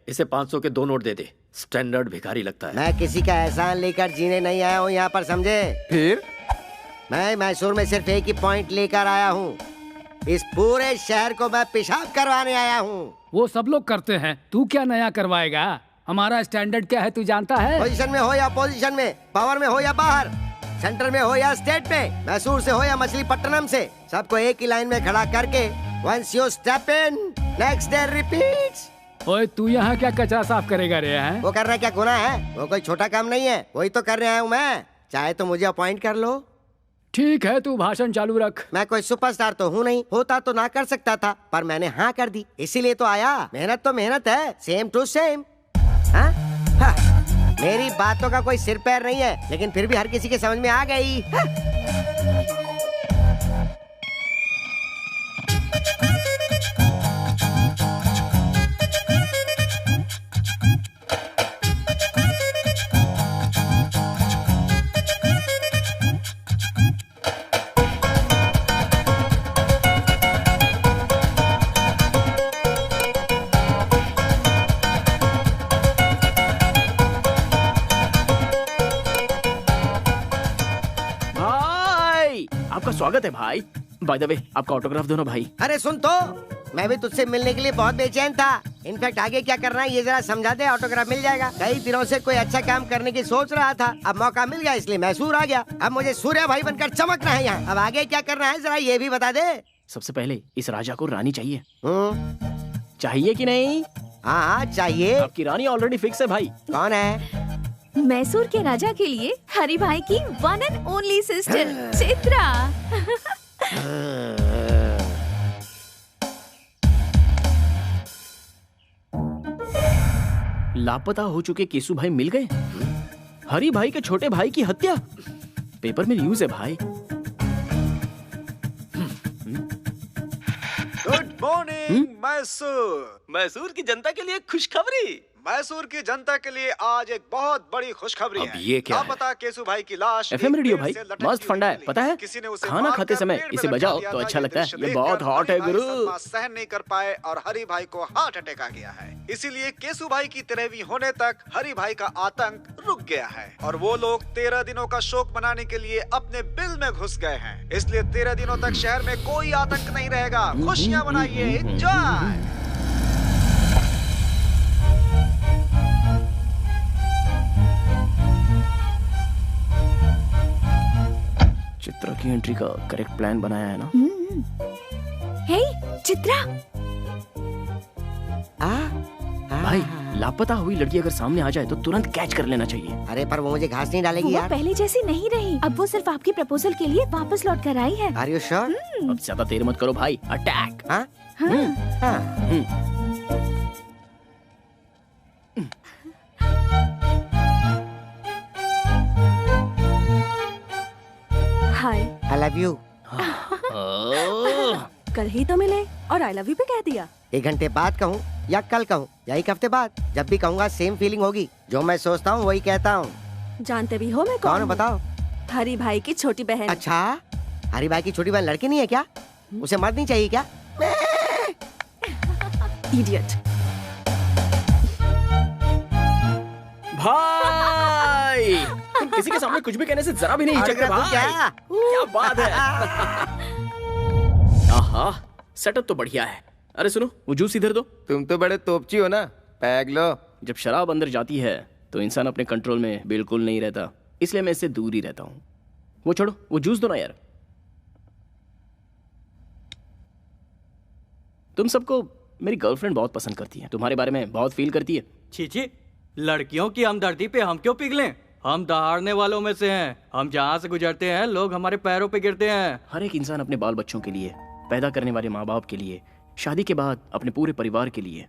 S10: इसे 500 के 2 नोट दे दे। स्टैंडर्ड भिखारी लगता है।
S8: मैं किसी का एहसान लेकर जीने नहीं आया हूँ यहाँ पर, समझे?
S11: फिर
S8: मैं मैसूर में सिर्फ एक ही पॉइंट लेकर आया हूँ। इस पूरे शहर को मैं पेशाब करवाने आया हूँ।
S4: वो सब लोग करते हैं, तू क्या नया करवाएगा? हमारा स्टैंडर्ड क्या है तू जानता है?
S8: पोजीशन में हो या अपोजिशन में, पावर में हो या बाहर, सेंटर में हो या स्टेट में, मैसूर से हो या मछलीपट्टनम से, सबको एक ही लाइन में खड़ा करके once you step in next day repeats.
S4: ओए तू यहाँ क्या कचरा साफ करेगा रे हैं?
S8: वो कर रहा क्या गुनाह है? वो कोई छोटा काम नहीं है, वही तो कर रहा हूँ मैं। चाहे तो मुझे अपॉइंट कर लो।
S4: ठीक है, तू भाषण चालू रख।
S8: मैं कोई सुपरस्टार तो हूँ नहीं, होता तो ना कर सकता था, पर मैंने हाँ कर दी, इसीलिए तो आया। मेहनत तो मेहनत है, सेम टू सेम। हाँ? हाँ। मेरी बातों का कोई सिर पैर नहीं है, लेकिन फिर भी हर किसी के समझ में आ गई। हाँ?
S5: स्वागत है भाई। बाय द वे, आपका ऑटोग्राफ दो ना भाई।
S8: अरे सुन तो, मैं भी तुझसे मिलने के लिए बहुत बेचैन था। इनफैक्ट आगे क्या करना है ये जरा समझा दे, ऑटोग्राफ मिल जाएगा। कई दिनों से कोई अच्छा काम करने की सोच रहा था, अब मौका मिल गया इसलिए मैसूर आ गया। अब मुझे सूर्य भाई बनकर चमकना है यहाँ। अब आगे क्या करना है जरा ये भी बता दे।
S5: सबसे पहले इस राजा को रानी चाहिए। चाहिए कि नहीं?
S8: हाँ चाहिए।
S5: आपकी रानी ऑलरेडी फिक्स है भाई।
S8: कौन है?
S7: मैसूर के राजा के लिए हरि भाई की one and only sister Chitra.
S5: लापता हो चुके केसु भाई मिल गए। हरि भाई के छोटे भाई की हत्या पेपर में न्यूज है भाई।
S3: Good morning Mysore.
S13: मैसूर की जनता के लिए खुशखबरी।
S3: मैसूर की जनता के लिए आज एक बहुत बड़ी खुशखबरी है।
S10: ये क्या है?
S3: लापता केसु भाई की लाश
S5: एफएम रेडियो भाई मस्त फंडा है, पता है? खाना खाते समय इसे बजाओ तो अच्छा लगता है। ये बहुत हॉट है गुरु।
S3: सहन नहीं कर पाए और हरि भाई को हार्ट अटैक आ गया है, इसीलिए केसु भाई की 13वीं होने तक हरि भाई का आतंक रुक गया है और वो लोग 13 दिनों का शोक मनाने के लिए अपने बिल में घुस गए हैं। इसलिए 13 दिनों तक शहर में कोई आतंक नहीं रहेगा। खुशियाँ मनाइए, एंजॉय।
S5: चित्रा की एंट्री का करेक्ट प्लान बनाया है ना?
S7: हे चित्रा।
S5: भाई लापता हुई लड़की अगर सामने आ जाए तो तुरंत कैच कर लेना चाहिए।
S8: अरे पर वो मुझे घास नहीं डालेगी
S7: वो
S8: यार।
S7: पहले जैसी नहीं रही, अब वो सिर्फ आपकी प्रपोजल के लिए वापस लौट कर आई है।
S8: Are you sure?
S5: अब ज्यादा देर मत करो भाई, अटैक।
S8: हाँ?
S6: हाय।
S8: I love you।
S6: कल ही तो मिले और आई लव यू भी कह दिया।
S8: 1 घंटे बाद कहूँ या कल कहूँ या 1 हफ्ते बाद, जब भी कहूँगा सेम फीलिंग होगी। जो मैं सोचता हूँ वही कहता हूँ।
S6: जानते भी हो मैं कौन हूँ?
S8: बताओ।
S6: हरी भाई की छोटी बहन।
S8: अच्छा, हरी भाई की छोटी बहन लड़की नहीं है क्या? उसे मर्द नहीं चाहिए क्या?
S6: इडियट।
S5: भाई तुम किसी के सामने कुछ भी कहने से जरा भी नहीं हिचकते भाई। क्या बात है। आहा, सेटअप तो बढ़िया है। अरे सुनो, वो जूस इधर दो।
S11: तुम तो बड़े तोपची हो ना, पैग लो।
S5: जब शराब अंदर जाती है तो इंसान अपने कंट्रोल में बिल्कुल नहीं रहता, इसलिए मैं इससे दूर ही रहता हूँ। वो छोड़ो, वो जूस दो ना यार। तुम सबको मेरी गर्लफ्रेंड बहुत पसंद करती है, तुम्हारे बारे में बहुत फील करती है।
S12: छी, लड़कियों की हमदर्दी पे हम क्यों पिघलें? हम दहाड़ने वालों में से हैं। हम जहाँ से गुजरते हैं लोग हमारे पैरों पे गिरते हैं।
S5: हर एक इंसान अपने बाल बच्चों के लिए, पैदा करने वाले माँ बाप के लिए, शादी के बाद अपने पूरे परिवार के लिए,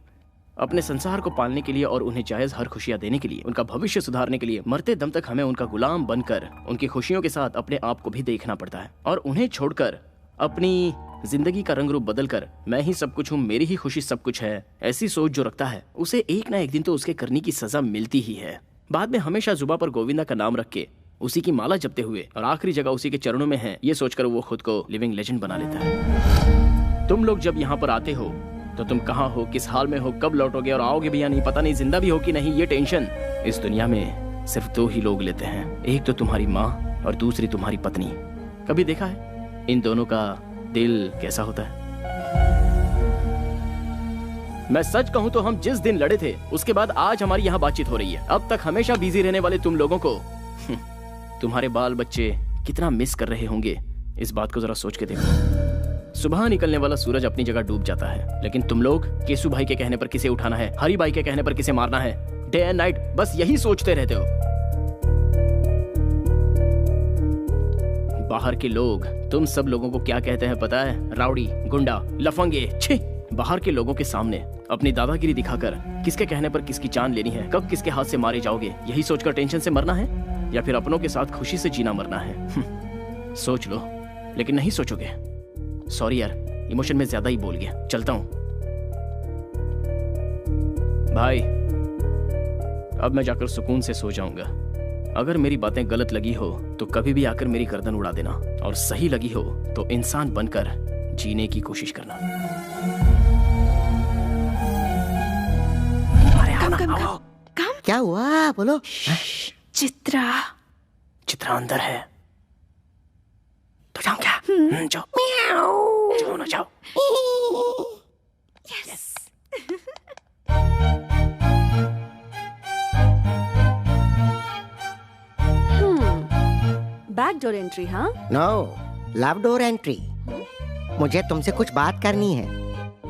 S5: अपने संसार को पालने के लिए और उन्हें जायज हर खुशियाँ देने के लिए, उनका भविष्य सुधारने के लिए मरते दम तक हमें उनका गुलाम बनकर उनकी खुशियों के साथ अपने आप को भी देखना पड़ता है। और उन्हें छोड़कर अपनी जिंदगी का रंग रूप बदलकर मैं ही सब कुछ हूँ, मेरी ही खुशी सब कुछ है, ऐसी सोच जो रखता है उसे एक ना एक दिन तो उसके करने की सजा मिलती ही है। बाद में हमेशा जुबा पर गोविंदा का नाम रख के उसी की माला जपते हुए और आखिरी जगह उसी के चरणों में है, ये सोचकर वो खुद को लिविंग लेजेंड बना लेता है। तुम लोग जब यहाँ पर आते हो तो तुम कहाँ हो, किस हाल में हो, कब लौटोगे और आओगे भी या नहीं पता नहीं, जिंदा भी हो कि नहीं, ये टेंशन इस दुनिया में सिर्फ 2 ही लोग लेते हैं। एक तो तुम्हारी माँ और दूसरी तुम्हारी पत्नी। कभी देखा है इन दोनों का दिल कैसा होता है? मैं सच कहूं तो हम जिस दिन लड़े थे उसके बाद आज हमारी यहाँ बातचीत हो रही है। अब तक हमेशा बिजी रहने वाले तुम लोगों को तुम्हारे बाल बच्चे कितना मिस कर रहे होंगे, इस बात को जरा सोच के देखो। सुबह निकलने वाला सूरज अपनी जगह डूब जाता है, लेकिन तुम लोग केसू भाई के कहने पर किसे उठाना है, हरी भाई के कहने पर किसे मारना है, डे एंड नाइट बस यही सोचते रहते हो। बाहर के लोग तुम सब लोगों को क्या कहते हैं पता है? राउडी, गुंडा, लफंगे। छी! बाहर के लोगों के सामने अपनी दादागिरी दिखाकर किसके कहने पर किसकी जान लेनी है, कब किसके हाथ से मारे जाओगे, यही सोचकर टेंशन से मरना है या फिर अपनों के साथ खुशी से जीना मरना है? सोच लो, लेकिन नहीं सोचोगे। सॉरी यार, इमोशन में ज्यादा ही बोल गया, चलता हूं। भाई अब मैं जाकर सुकून से सो जाऊंगा। अगर मेरी बातें गलत लगी हो तो कभी भी आकर मेरी गर्दन उड़ा देना, और सही लगी हो तो इंसान बनकर जीने की कोशिश करना।
S8: कम। क्या हुआ बोलो?
S7: चित्रा
S5: अंदर है तो जाऊं क्या? जाओ जाओ ना जाओ।
S6: यस। Back door entry? हाँ,
S8: नो, लव डोर एंट्री। मुझे तुमसे कुछ बात करनी है।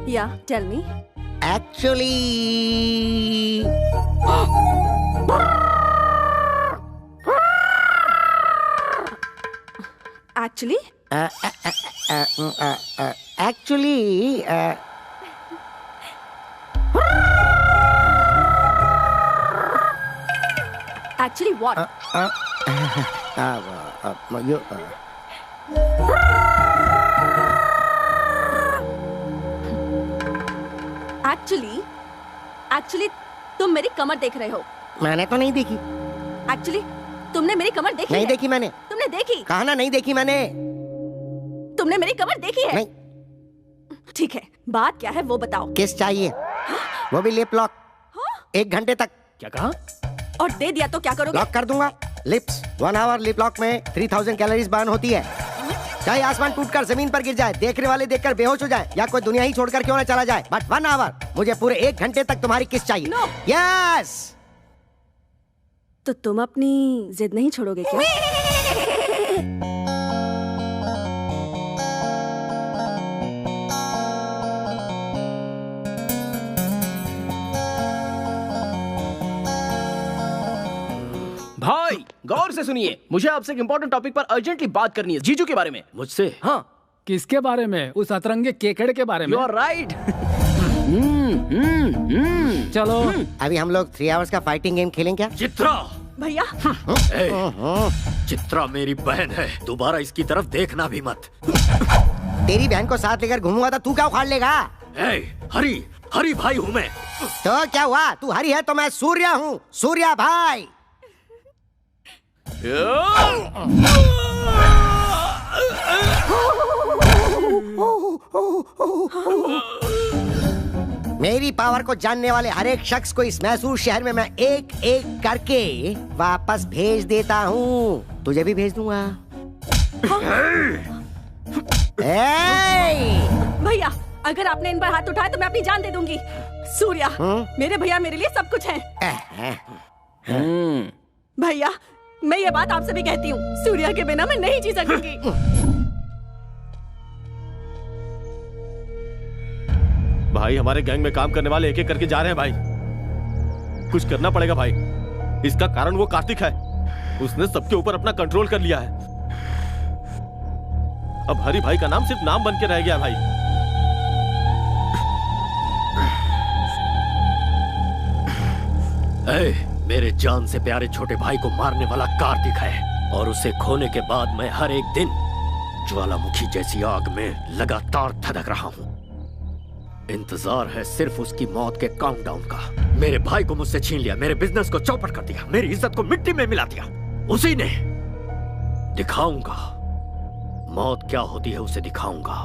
S6: Yeah tell me.
S8: Actually
S6: actually what? Actually तुम मेरी कमर देख रहे हो।
S8: मैंने तो नहीं देखी।
S6: एक्चुअली तुमने मेरी कमर देखी
S8: नहीं
S6: है?
S8: देखी मैंने।
S6: तुमने देखी?
S8: कहा ना नहीं देखी मैंने।
S6: तुमने मेरी कमर देखी है?
S8: नहीं।
S6: ठीक है, बात क्या है वो बताओ।
S8: किस चाहिए? वो भी लिप लॉक। 1 घंटे तक।
S5: क्या कहा?
S6: और दे दिया तो क्या करोगे?
S8: लॉक कर दूंगा। लिप्स 1 आवर लिप लॉक में 3000 कैलोरीज बर्न होती है। चाहे आसमान टूटकर जमीन पर गिर जाए, देखने वाले देखकर बेहोश हो जाए, या कोई दुनिया ही छोड़कर क्यों ना चला जाए, बट 1 आवर, मुझे पूरे 1 घंटे तक तुम्हारी किस चाहिए।
S6: No.
S8: यस।
S6: तो तुम अपनी जिद नहीं छोड़ोगे क्या?
S5: भाई गौर से सुनिए, मुझे आपसे एक इम्पोर्टेंट टॉपिक पर अर्जेंटली बात करनी है, जीजू के बारे में।
S10: मुझसे?
S5: हाँ।
S4: किसके बारे में? उस अतरंगे केकड़े के बारे में?
S5: You are right.
S4: चलो
S8: अभी हम लोग 3 आवर्स का फाइटिंग गेम खेलें क्या?
S10: चित्रा!
S6: भैया
S10: चित्रा मेरी बहन है, दोबारा इसकी तरफ देखना भी मत।
S8: तेरी बहन को साथ लेकर घूमूंगा तो तू क्या उखाड़ लेगा?
S10: हरी भाई हूँ मैं।
S8: तो क्या हुआ? तू हरी है तो मैं सूर्या हूँ, सूर्या भाई। मेरी पावर को जानने वाले हर एक शख्स को इस मैसूर शहर में मैं एक एक करके वापस भेज देता हूँ। तुझे भी भेज दूंगा।
S6: भैया, अगर आपने इन पर हाथ उठाया तो मैं अपनी जान दे दूंगी। सूर्या, मेरे भैया मेरे लिए सब कुछ है। भैया, मैं ये बात आपसे भी कहती हूँ, सूर्या के बिना मैं नहीं जी सकूंगी।
S13: भाई, हमारे गैंग में काम करने वाले एक एक करके जा रहे हैं भाई। कुछ करना पड़ेगा भाई। इसका कारण वो कार्तिक है, उसने सबके ऊपर अपना कंट्रोल कर लिया है। अब हरी भाई का नाम सिर्फ नाम बन के रह गया भाई।
S10: मेरे जान से प्यारे छोटे भाई को मारने वाला कार्तिक है, और उसे खोने के बाद मैं हर एक दिन ज्वालामुखी जैसी आग में लगातार धधक रहा हूँ। इंतजार है सिर्फ उसकी मौत के काउंटडाउन का। मेरे भाई को मुझसे छीन लिया, मेरे बिजनेस को चौपट कर दिया, मेरी इज्जत को मिट्टी में मिला दिया। उसी ने। दिखाऊंगा मौत क्या होती है, उसे दिखाऊंगा।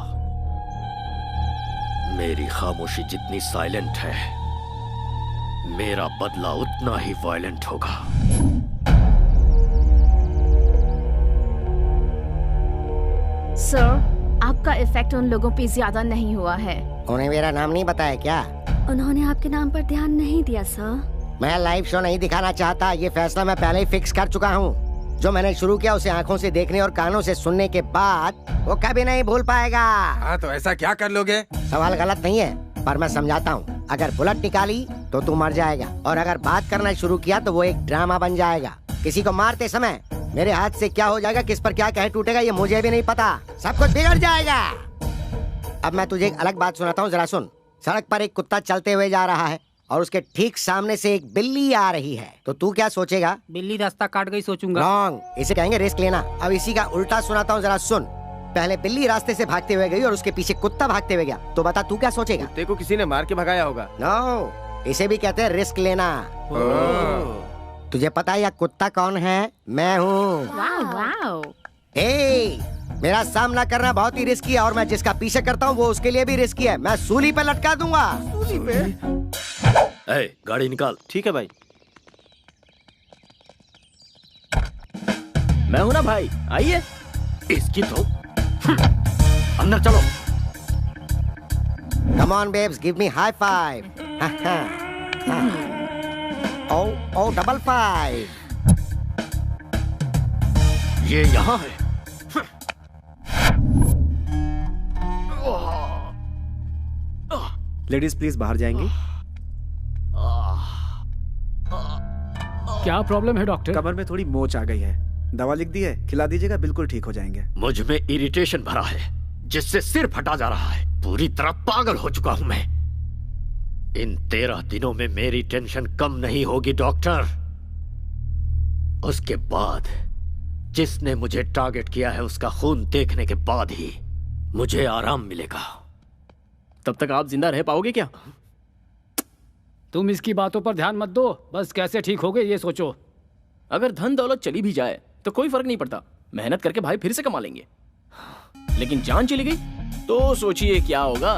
S10: मेरी खामोशी जितनी साइलेंट है, मेरा बदला उतना ही वायलेंट होगा।
S7: सर, आपका इफेक्ट उन लोगों पे ज्यादा नहीं हुआ है।
S8: उन्हें मेरा नाम नहीं बताया क्या?
S6: उन्होंने आपके नाम पर ध्यान नहीं दिया सर।
S8: मैं लाइव शो नहीं दिखाना चाहता, ये फैसला मैं पहले ही फिक्स कर चुका हूँ। जो मैंने शुरू किया उसे आंखों से देखने और कानों से सुनने के बाद वो कभी नहीं भूल पाएगा।
S14: हाँ तो ऐसा क्या कर लोगे?
S8: सवाल गलत नहीं है, पर मैं समझाता हूँ। अगर बुलेट निकाली तो तू मर जाएगा, और अगर बात करना शुरू किया तो वो एक ड्रामा बन जाएगा। किसी को मारते समय मेरे हाथ से क्या हो जाएगा, किस पर क्या कहे टूटेगा, ये मुझे भी नहीं पता। सब कुछ बिगड़ जाएगा। अब मैं तुझे एक अलग बात सुनाता हूँ, जरा सुन। सड़क पर एक कुत्ता चलते हुए जा रहा है और उसके ठीक सामने से एक बिल्ली आ रही है, तो तू क्या सोचेगा?
S12: बिल्ली रास्ता काट गई सोचूंगा।
S8: रॉन्ग, इसे कहेंगे रिस्क लेना। अब इसी का उल्टा सुनाता हूँ, जरा सुन। पहले बिल्ली रास्ते से भागते हुए गई और उसके पीछे कुत्ता भागते हुए गया, तो बता तू क्या सोचेगा?
S11: कुत्ते को किसी ने मार के भगाया होगा।
S8: नो, इसे भी कहते हैं रिस्क लेना। तुझे पता है यह कुत्ता कौन है? मैं हूँ। मेरा सामना करना बहुत ही रिस्की है, और मैं जिसका पीछे करता हूँ वो उसके लिए भी रिस्की है। मैं सूली पे लटका दूंगा। सूली पे?
S10: गाड़ी निकाल।
S5: ठीक है भाई। मैं हूं ना भाई, आइए।
S10: इसकी तो अंदर चलो।
S8: Come on babes, give me high five. Oh, double five.
S10: ये यहाँ है।
S3: लेडीज प्लीज बाहर जाएंगी।
S4: क्या प्रॉब्लम है डॉक्टर?
S3: कमर में थोड़ी मोच आ गई है, दवा लिख दी है, खिला दीजिएगा, बिल्कुल ठीक हो जाएंगे।
S10: मुझ में इरिटेशन भरा है जिससे सिर फटा जा रहा है। पूरी तरह पागल हो चुका हूं मैं। इन 13 दिनों में मेरी टेंशन कम नहीं होगी डॉक्टर। उसके बाद जिसने मुझे टारगेट किया है उसका खून देखने के बाद ही मुझे आराम मिलेगा।
S5: तब तक आप जिंदा रह पाओगे क्या?
S4: तुम इसकी बातों पर ध्यान मत दो, बस कैसे ठीक होगे ये सोचो।
S5: अगर धन दौलत चली भी जाए तो कोई फर्क नहीं पड़ता, मेहनत करके भाई फिर से कमा लेंगे। लेकिन जान चली गई तो सोचिए क्या होगा।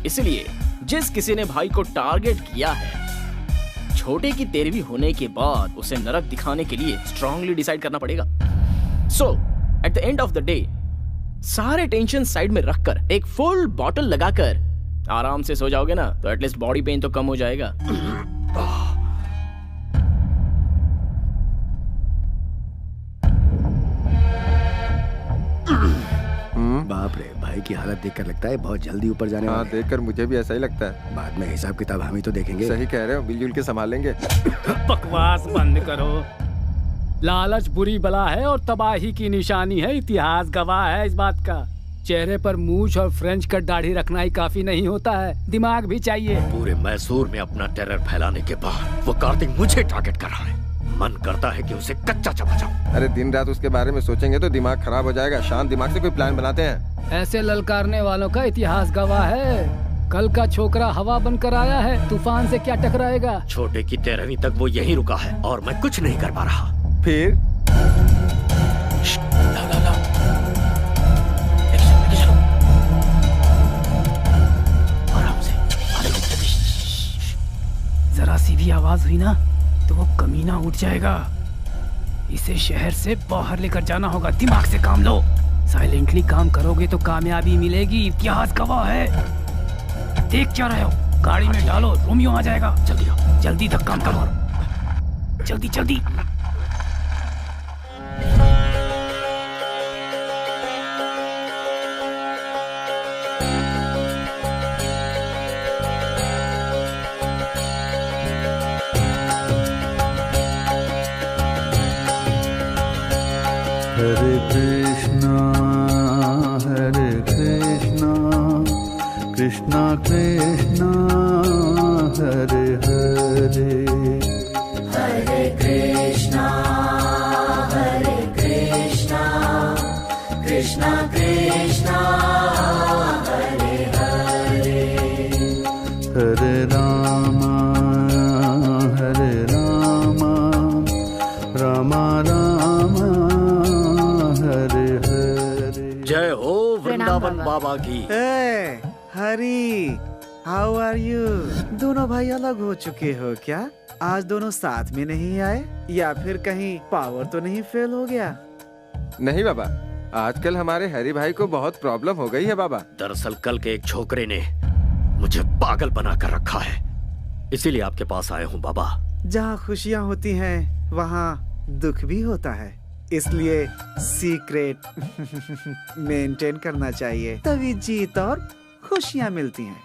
S5: इसलिए जिस किसी ने भाई को टारगेट किया है, छोटे की 13वीं होने के बाद उसे नरक दिखाने के लिए स्ट्रांगली डिसाइड करना पड़ेगा। So at the end of the day सारे टेंशन साइड में रखकर एक फुल बॉटल लगाकर आराम से सो जाओगे ना, तो एटलीस्ट बॉडी पेन तो कम हो जाएगा।
S8: बाप रे, भाई की हालत देखकर लगता है बहुत जल्दी ऊपर जाने वाला है।
S11: देखकर मुझे भी ऐसा ही लगता है।
S8: बाद में हिसाब किताब हम ही तो देखेंगे।
S11: सही कह रहे हो, मिलजुल के संभालेंगे।
S4: बकवास बंद करो। लालच बुरी बला है और तबाही की निशानी है, इतिहास गवाह है इस बात का। चेहरे पर मूछ और फ्रेंच कट दाढ़ी रखना ही काफी नहीं होता है, दिमाग भी चाहिए।
S10: पूरे मैसूर में अपना टेरर फैलाने के बाद वो कार्तिक मुझे टारगेट कर रहा है। मन करता है कि उसे कच्चा चबा जाऊं।
S11: अरे दिन रात उसके बारे में सोचेंगे तो दिमाग खराब हो जाएगा। शांत दिमाग से कोई प्लान बनाते हैं।
S4: ऐसे ललकारने वालों का इतिहास गवाह है। कल का छोकरा हवा बनकर आया है, तूफान से क्या टकराएगा।
S10: छोटे की 13वीं तक वो यहीं रुका है और मैं कुछ नहीं कर पा रहा।
S11: फिर
S10: आराम से।
S4: जरा सी भी आवाज हुई ना तो वो कमीना उठ जाएगा। इसे शहर से बाहर लेकर जाना होगा। दिमाग से काम लो। साइलेंटली काम करोगे तो कामयाबी मिलेगी, इतिहास गवाह है। देख क्या रहे हो, गाड़ी में डालो, रोमियो आ जाएगा।
S10: जल्दी आओ।
S4: जल्दी धक्का मारो, जल्दी जल्दी।
S15: हरे कृष्णा कृष्णा कृष्णा हरे हरे,
S9: हरे कृष्णा कृष्णा कृष्णा हरे हरे,
S15: हरे रामा रामा रामा हरे हरे।
S10: जय हो वृंदावन बाबा की।
S3: हरी, हाउ आर यू? दोनों भाई अलग हो चुके हो क्या? आज दोनों साथ में नहीं आए, या फिर कहीं पावर तो नहीं फेल हो गया?
S11: नहीं बाबा, आजकल हमारे हरी भाई को बहुत प्रॉब्लम हो गई है बाबा।
S10: दरअसल कल के एक छोकरे ने मुझे पागल बना कर रखा है, इसीलिए आपके पास आया हूँ बाबा।
S3: जहाँ खुशियाँ होती हैं वहाँ दुख भी होता है,
S16: इसलिए सीक्रेट मेंटेन करना चाहिए, तभी जीत और खुशियाँ मिलती हैं।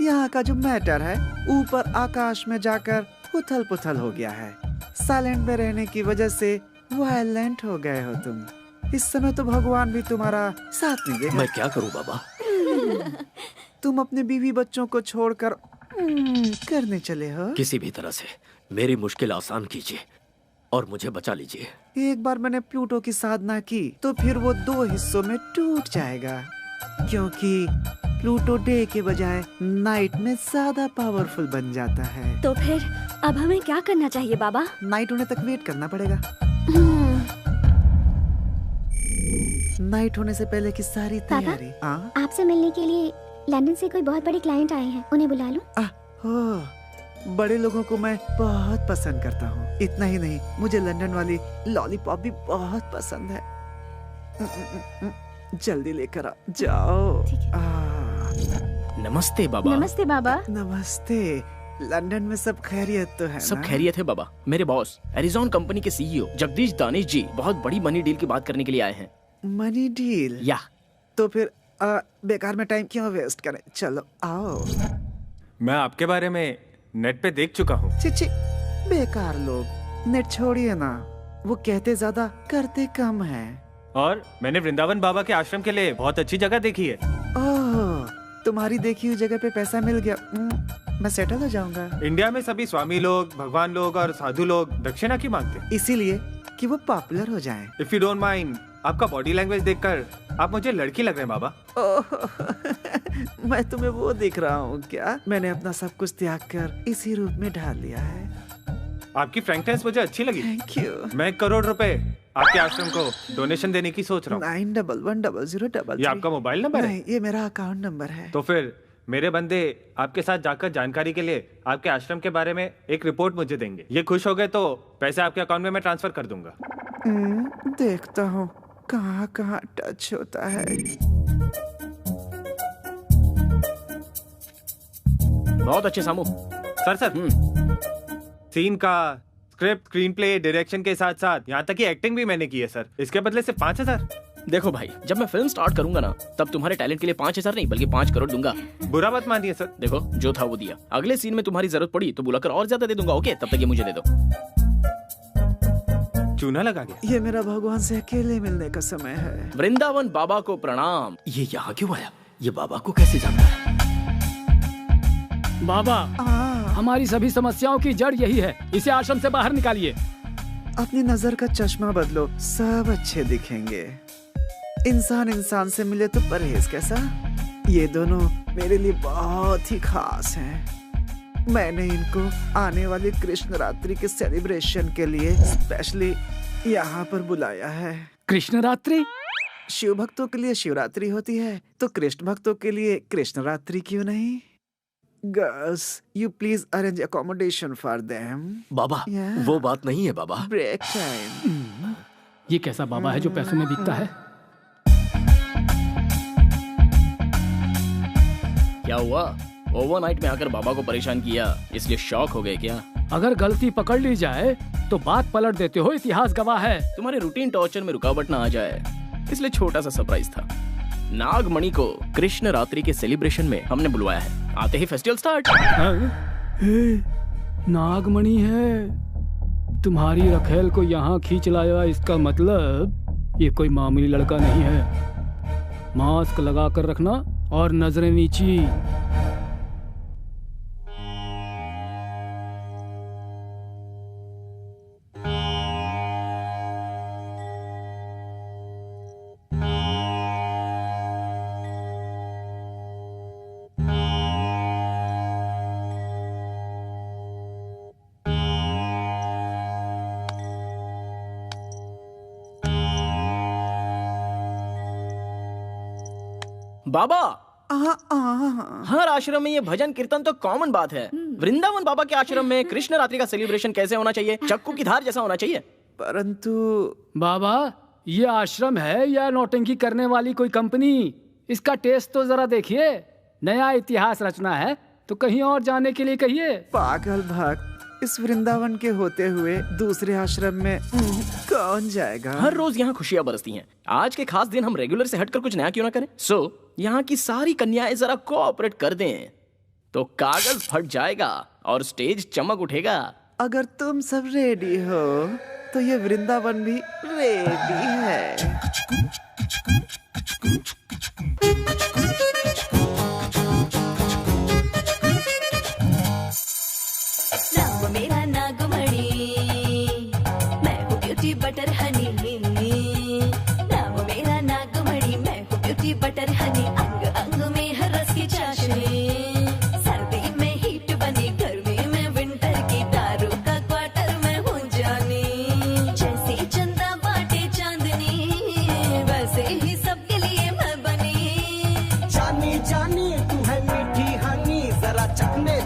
S16: यहाँ का जो मैटर है ऊपर आकाश में जाकर उथल पुथल हो गया है। साइलेंट में रहने की वजह से वायलेंट हो गए हो तुम। इस समय तो भगवान भी तुम्हारा साथ नहीं देगा।
S10: मैं क्या करूं बाबा?
S16: तुम अपने बीवी बच्चों को छोड़कर करने चले हो।
S10: किसी भी तरह से मेरी मुश्किल आसान कीजिए और मुझे बचा लीजिए।
S16: एक बार मैंने प्लूटो की साधना की तो फिर वो 2 हिस्सों में टूट जाएगा, क्योंकि प्लूटो डे के बजाय नाइट में ज्यादा पावरफुल बन जाता है।
S6: तो फिर अब हमें क्या करना चाहिए बाबा?
S16: नाइट होने तक वेट करना पड़ेगा। नाइट होने से पहले की सारी तैयारी।
S17: आपसे मिलने के लिए लंदन से कोई बहुत बड़े क्लाइंट आए हैं, उन्हें बुला लूं?
S16: बड़े लोगों को मैं बहुत पसंद करता हूँ। इतना ही नहीं, मुझे लंदन वाली लॉलीपॉप भी बहुत पसंद है। जल्दी लेकर आ जाओ।
S5: नमस्ते बाबा।
S7: नमस्ते बाबा।
S16: नमस्ते। लंदन में सब खैरियत तो है
S5: सब
S16: ना?
S5: खैरियत है बाबा। मेरे बॉस एरिजॉन कंपनी के सीईओ जगदीश दानिश जी बहुत बड़ी मनी डील की बात करने के लिए आए हैं।
S16: Money deal?
S5: या
S16: तो फिर बेकार में टाइम क्यों वेस्ट करें, चलो आओ।
S18: मैं आपके बारे में नेट पे देख चुका हूँ।
S16: चिची, बेकार लोग, नेट छोड़िए ना, वो कहते ज्यादा करते कम है।
S18: और मैंने वृंदावन बाबा के आश्रम के लिए बहुत अच्छी जगह देखी है।
S16: ओह, तुम्हारी देखी हुई जगह पे पैसा मिल गया, मैं सेटल हो जाऊंगा।
S18: इंडिया में सभी स्वामी लोग, भगवान लोग और साधु लोग दक्षिणा की मांगते हैं,
S16: इसीलिए कि वो पॉपुलर हो जाएं।
S18: इफ यू डोंट माइंड, आपका बॉडी लैंग्वेज देखकर आप मुझे लड़की लग रहे हैं बाबा।
S16: मैं तुम्हें वो दिख रहा हूँ क्या? मैंने अपना सब कुछ त्याग कर इसी रूप में ढाल लिया है।
S18: आपकी फ्रैंकनेस मुझे अच्छी लगी।
S16: Thank you.
S18: मैं 1 करोड़ रुपए आपके आश्रम को डोनेशन देने की सोच रहा हूँ।
S16: 911003।
S18: ये आपका मोबाइल नंबर है?
S16: नहीं, ये मेरा अकाउंट नंबर है।
S18: तो फिर मेरे बंदे आपके साथ जाकर जानकारी के लिए आपके आश्रम के बारे में एक रिपोर्ट मुझे देंगे। ये खुश हो गए तो पैसे आपके अकाउंट में मैं ट्रांसफर कर दूंगा।
S16: देखता हूँ कहाँ कहाँ टच होता है।
S5: बहुत अच्छे सामू।
S18: सर सीन का स्क्रिप्ट, स्क्रीन प्ले, डायरेक्शन के साथ साथ यहाँ तक की एक्टिंग भी मैंने की है सर। इसके बदले सिर्फ 5,000।
S5: देखो भाई, जब मैं फिल्म स्टार्ट करूंगा ना, तब तुम्हारे टैलेंट के लिए 5,000 नहीं बल्कि 5 करोड़ दूंगा।
S18: बुरा मत मानिए सर।
S5: देखो, जो था वो दिया। अगले सीन में तुम्हारी जरूरत पड़ी तो बुलाकर और ज्यादा दे दूंगा। ओके, तब तक ये मुझे दे दो।
S18: चूना लगा गया।
S16: ये मेरा भगवान से अकेले मिलने का समय है।
S5: वृंदावन बाबा को प्रणाम।
S10: ये यहाँ क्यों आया? ये बाबा को कैसे जानता है?
S4: बाबा, हमारी सभी समस्याओं की जड़ यही है, इसे आश्रम से बाहर निकालिए।
S16: अपनी नजर का चश्मा बदलो, सब अच्छे दिखेंगे। इंसान इंसान से मिले तो परहेज कैसा? ये दोनों मेरे लिए बहुत ही खास हैं। मैंने इनको आने वाली कृष्ण रात्रि के सेलिब्रेशन के लिए स्पेशली यहाँ पर बुलाया है।
S4: कृष्ण रात्रि?
S16: शिव भक्तों के लिए शिवरात्रि होती है, तो कृष्ण भक्तों के लिए कृष्ण रात्रि क्यों नहीं? Girls, you please arrange accommodation for them.
S10: बाबा, वो बात नहीं है बाबा।
S16: Break time.
S4: ये कैसा बाबा है जो पैसों में बिकता है?
S5: क्या हुआ? ओवरनाइट में आकर बाबा को परेशान किया, इसलिए शॉक हो गए क्या?
S4: अगर गलती पकड़ ली जाए तो बात पलट देते हो, इतिहास गवाह है।
S5: तुम्हारे रूटीन टॉर्चर में रुकावट ना आ जाए, इसलिए छोटा सा सरप्राइज था। नागमणि को कृष्ण रात्रि के सेलिब्रेशन में हमने बुलवाया है। आते ही फेस्टिवल स्टार्ट।
S4: नागमणि है, तुम्हारी रखेल को यहाँ खींच लाया, इसका मतलब ये कोई मामूली लड़का नहीं है। मास्क लगा कर रखना और नजरें नीची।
S5: बाबा, हर आश्रम में ये भजन कीर्तन तो कॉमन बात है। वृंदावन बाबा के आश्रम में कृष्ण रात्रि का सेलिब्रेशन कैसे होना चाहिए? चक्कू की धार जैसा होना चाहिए।
S16: परंतु
S4: बाबा, ये आश्रम है या नौटंकी करने वाली कोई कंपनी? इसका टेस्ट तो जरा देखिए। नया इतिहास रचना है तो कहीं और जाने के लिए कहिए।
S16: पागल भक्त, इस वृंदावन के होते हुए दूसरे आश्रम में कौन जाएगा?
S5: हर रोज यहाँ खुशियाँ बरसती हैं। आज के खास दिन हम रेगुलर से हटकर कुछ नया क्यों ना करें? यहाँ की सारी कन्याएं जरा कोऑपरेट कर दें तो कागज फट जाएगा और स्टेज चमक उठेगा।
S16: अगर तुम सब रेडी हो तो ये वृंदावन भी रेडी है।
S19: नाम मेरा नागमणि, मैं हूँ ब्यूटी बटर हनी। नाम मेरा नागमणि, मैं हूँ ब्यूटी बटर हनी। अंग अंग में हर रस की चाशनी, सर्दी में हीट बनी, गर्मी में विंटर की, दारू का क्वार्टर में हूँ जानी। जैसी चंदा बाटे चांदनी, वैसे ही सबके लिए मैं बनी।
S9: जानी जानी तू है मीठी हनी, जरा चखने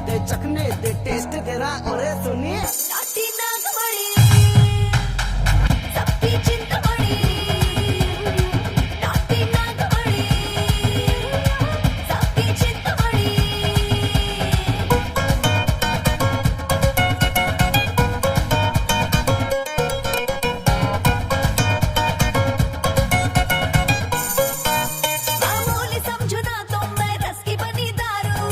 S9: दे टेस्ट तेरा। और सुनिए
S19: नाटी नागमणि, सबकी चिंतामणि। नाटी नागमणि, सबकी चिंतामणि। मामूली समझो ना तो मैं रस की बनी दारू।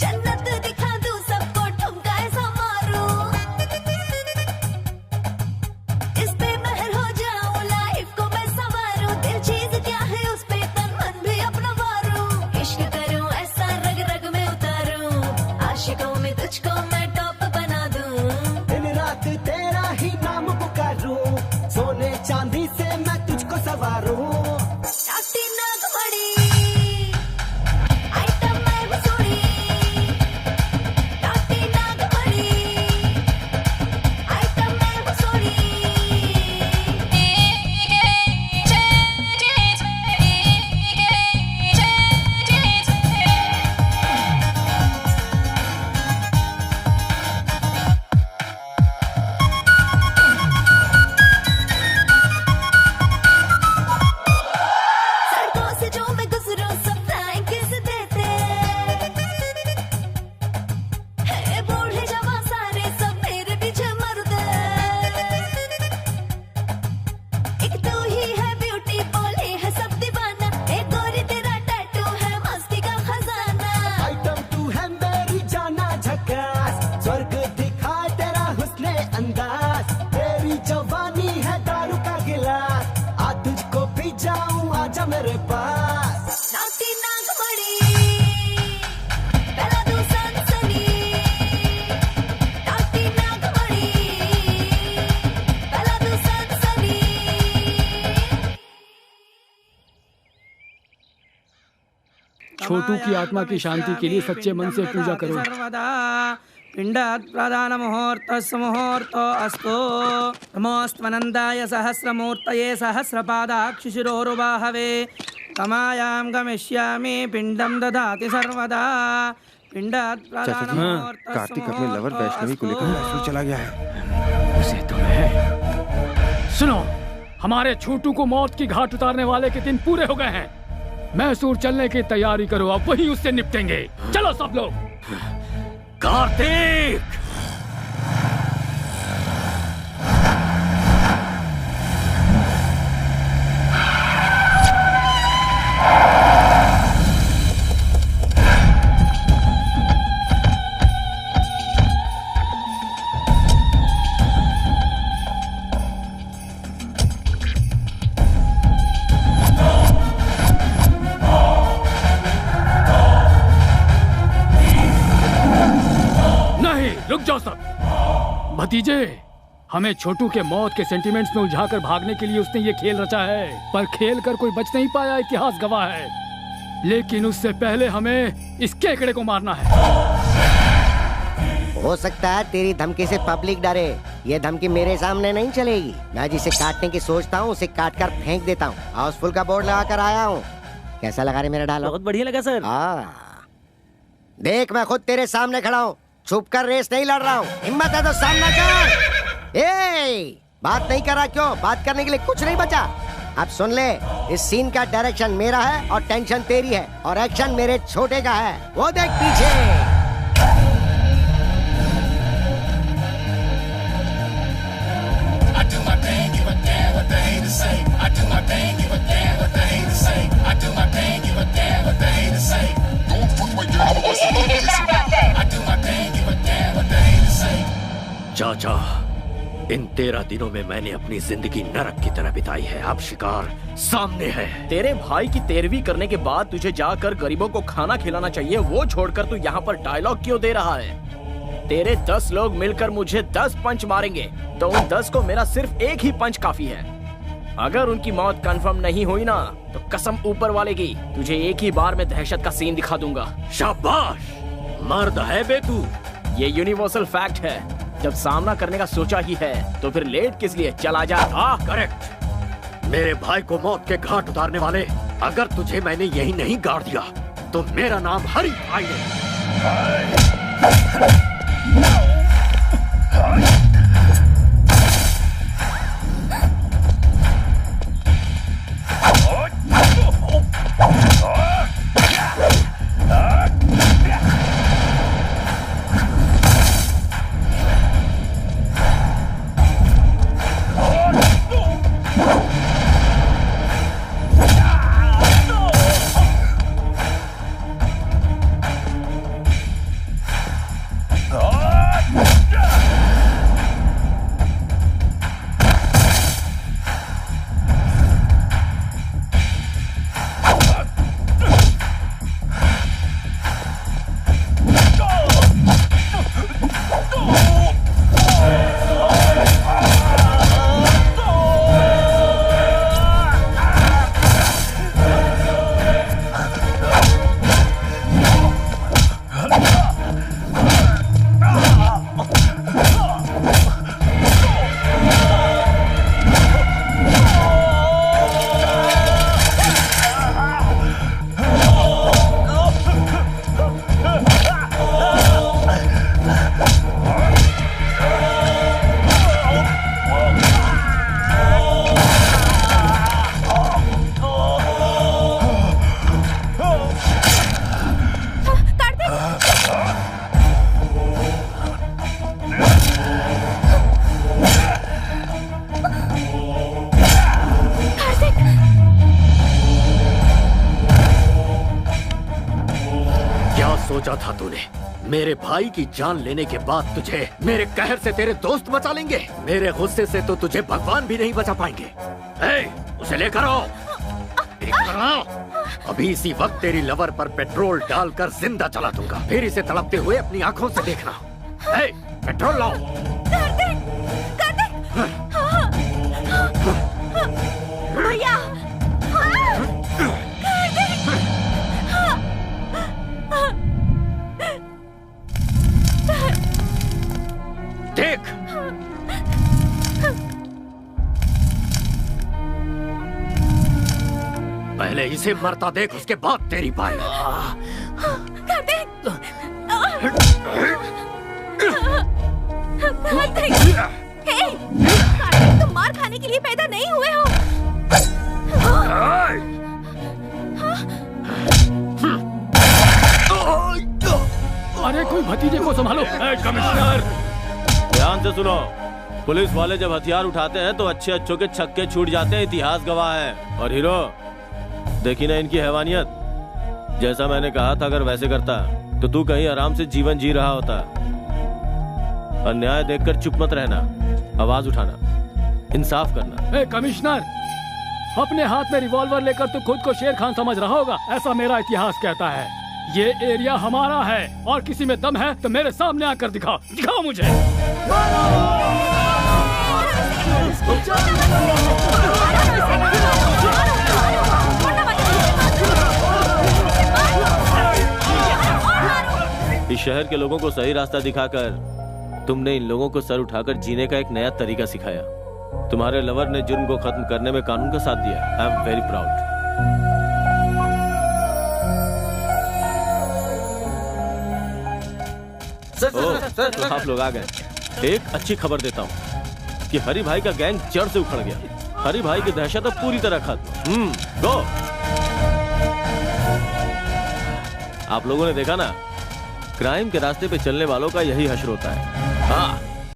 S19: जन्नत दिखा दूं सबको, ठुमका ऐसा मारूं। इस पे महर हो जाऊं, लाइफ को मैं संवारूं। दिल चीज क्या है उस पे तन मन भी अपना वारूं। इश्क करूं ऐसा रग रग में उतारूं, आशिकों में तुझको मैं टॉप बना दूं।
S9: दिन रात तेरा ही नाम पुकारूं, सोने चांदी से मैं तुझको सवारूं।
S19: नाटी नागमणि, आइटम मैं हूँ सोनी। नाटी नागमणि, आइटम मैं हूँ सोनी। सड़कों से जो मैं गुजरूं सब फ्लाइंग किस देते हैं। बूढ़े जवान सारे सब मेरे पीछे मरते। एक तू ही है ब्यूटी, बोले है सब दीवाना। एक गोरी तेरा टैटू है मस्ती का खजाना।
S9: आइटम तू है मेरी जाना झकास, स्वर्ग दिखाए तेरा हुस्ने अंदाज। तेरी जवानी है दारू का गिलास, आ तुझको पी जाऊं आजा मेरे पास।
S19: नाटी नागमणि, पहला दूं सनसनी। नाटी नागमणि, पहला दूं सनसनी।
S4: छोटू की आत्मा की शांति के लिए सच्चे मन से पूजा करो।
S20: सर्वदा पिंडात् प्रधान मुहूर्तस्य मुहूर्तो अस्तु। नमोऽस्त्वनन्दाय सहस्रमूर्तये सहस्रपादाक्षिशिरोरुबाहवे। कमायां गमिष्यामि पिंडं ददाति सर्वदा। पिंडात् प्रधान मुहूर्तस्य
S11: कार्तिक अपने लवर वैष्णवी को लेकर मैसूर चला गया है।
S4: उसे तुम्हें सुनो, हमारे छोटू को मौत की घाट उतारने वाले के दिन पूरे हो गए हैं। मैसूर चलने की तैयारी करो, अब वहीं उससे निपटेंगे। चलो सब लोग।
S10: कार्तिक!
S4: रुक जाओ सब। भतीजे, हमें छोटू के मौत के सेंटिमेंट्स में उलझाकर भागने के लिए उसने ये खेल रचा है, पर खेल कर कोई बच नहीं पाया, इतिहास गवाह है। लेकिन उससे पहले हमें इस केकड़े को मारना है।
S21: हो सकता है तेरी धमकी से पब्लिक डरे। ये धमकी मेरे सामने नहीं चलेगी। मैं जिसे काटने की सोचता हूँ उसे काट कर फेंक देता हूँ। हाउसफुल का बोर्ड लगा कर आया हूँ। कैसा लगा रे मेरा डायलॉग?
S13: बहुत बढ़िया लगा सर।
S21: देख, मैं खुद तेरे सामने खड़ा हूँ, छुप कर रेस नहीं लड़ रहा हूँ। हिम्मत है तो सामना कर। बात नहीं कर रहा क्यों? बात करने के लिए कुछ नहीं बचा। अब सुन ले, इस सीन का डायरेक्शन मेरा है और टेंशन तेरी है और एक्शन मेरे छोटे का है। वो देख पीछे।
S10: इन 13 दिनों में मैंने अपनी जिंदगी नरक की तरह बिताई है। अब शिकार सामने है।
S5: तेरे भाई की 13वीं करने के बाद तुझे जाकर गरीबों को खाना खिलाना चाहिए, वो छोड़कर तू यहाँ पर डायलॉग क्यों दे रहा है? तेरे 10 लोग मिलकर मुझे 10 पंच मारेंगे, तो उन 10 को मेरा सिर्फ एक ही पंच काफी है। अगर उनकी मौत कंफर्म नहीं हुई ना, तो कसम ऊपर वाले की, तुझे एक ही बार में दहशत का सीन दिखा दूंगा।
S10: शाबाश, मर्द है बे तू।
S5: ये यूनिवर्सल फैक्ट है। जब सामना करने का सोचा ही है तो फिर लेट किस लिए? चला जा।
S10: करेक्ट। मेरे भाई को मौत के घाट उतारने वाले, अगर तुझे मैंने यही नहीं गाड़ दिया तो मेरा नाम हरी भाई है। सोचा था तूने मेरे भाई की जान लेने के बाद तुझे मेरे कहर से तेरे दोस्त बचा लेंगे? मेरे गुस्से से तो तुझे भगवान भी नहीं बचा पाएंगे। उसे लेकर आओ, लेकर आओ। अभी इसी वक्त तेरी लवर पर पेट्रोल डालकर जिंदा जला दूंगा, फिर इसे तड़पते हुए अपनी आंखों से देखना। पेट्रोल लाओ।
S19: भैया
S10: देख, पहले इसे मरता देख, उसके बाद तेरी बारी।
S19: तुम मार खाने के लिए पैदा नहीं हुए हो।
S4: अरे कोई भतीजे को संभालो। कमिश्नर
S13: ध्यान से सुनो, पुलिस वाले जब हथियार उठाते हैं तो अच्छे अच्छों के छक्के छूट जाते हैं, इतिहास गवाह है। और हीरो, देखी ना इनकी हैवानियत। जैसा मैंने कहा था, अगर वैसे करता तो तू कहीं आराम से जीवन जी रहा होता। अन्याय देखकर चुप मत रहना, आवाज उठाना, इंसाफ करना।
S4: कमिश्नर, अपने हाथ में रिवॉल्वर लेकर तू खुद को शेर खान समझ रहा होगा, ऐसा मेरा इतिहास कहता है। ये एरिया हमारा है और किसी में दम है तो मेरे सामने आकर दिखाओ, दिखाओ मुझे।
S13: इस शहर के लोगों को सही रास्ता दिखाकर तुमने इन लोगों को सर उठाकर जीने का एक नया तरीका सिखाया। तुम्हारे लवर ने जुर्म को खत्म करने में कानून का साथ दिया। I am very proud. तो आप लोग आ गए। एक अच्छी खबर देता हूँ कि हरी भाई का गैंग जड़ से उखड़ गया। हरी भाई की दहशत अब पूरी तरह खत्म। गो। आप लोगों ने देखा ना, क्राइम के रास्ते पे चलने वालों का यही हश्र होता है। हाँ,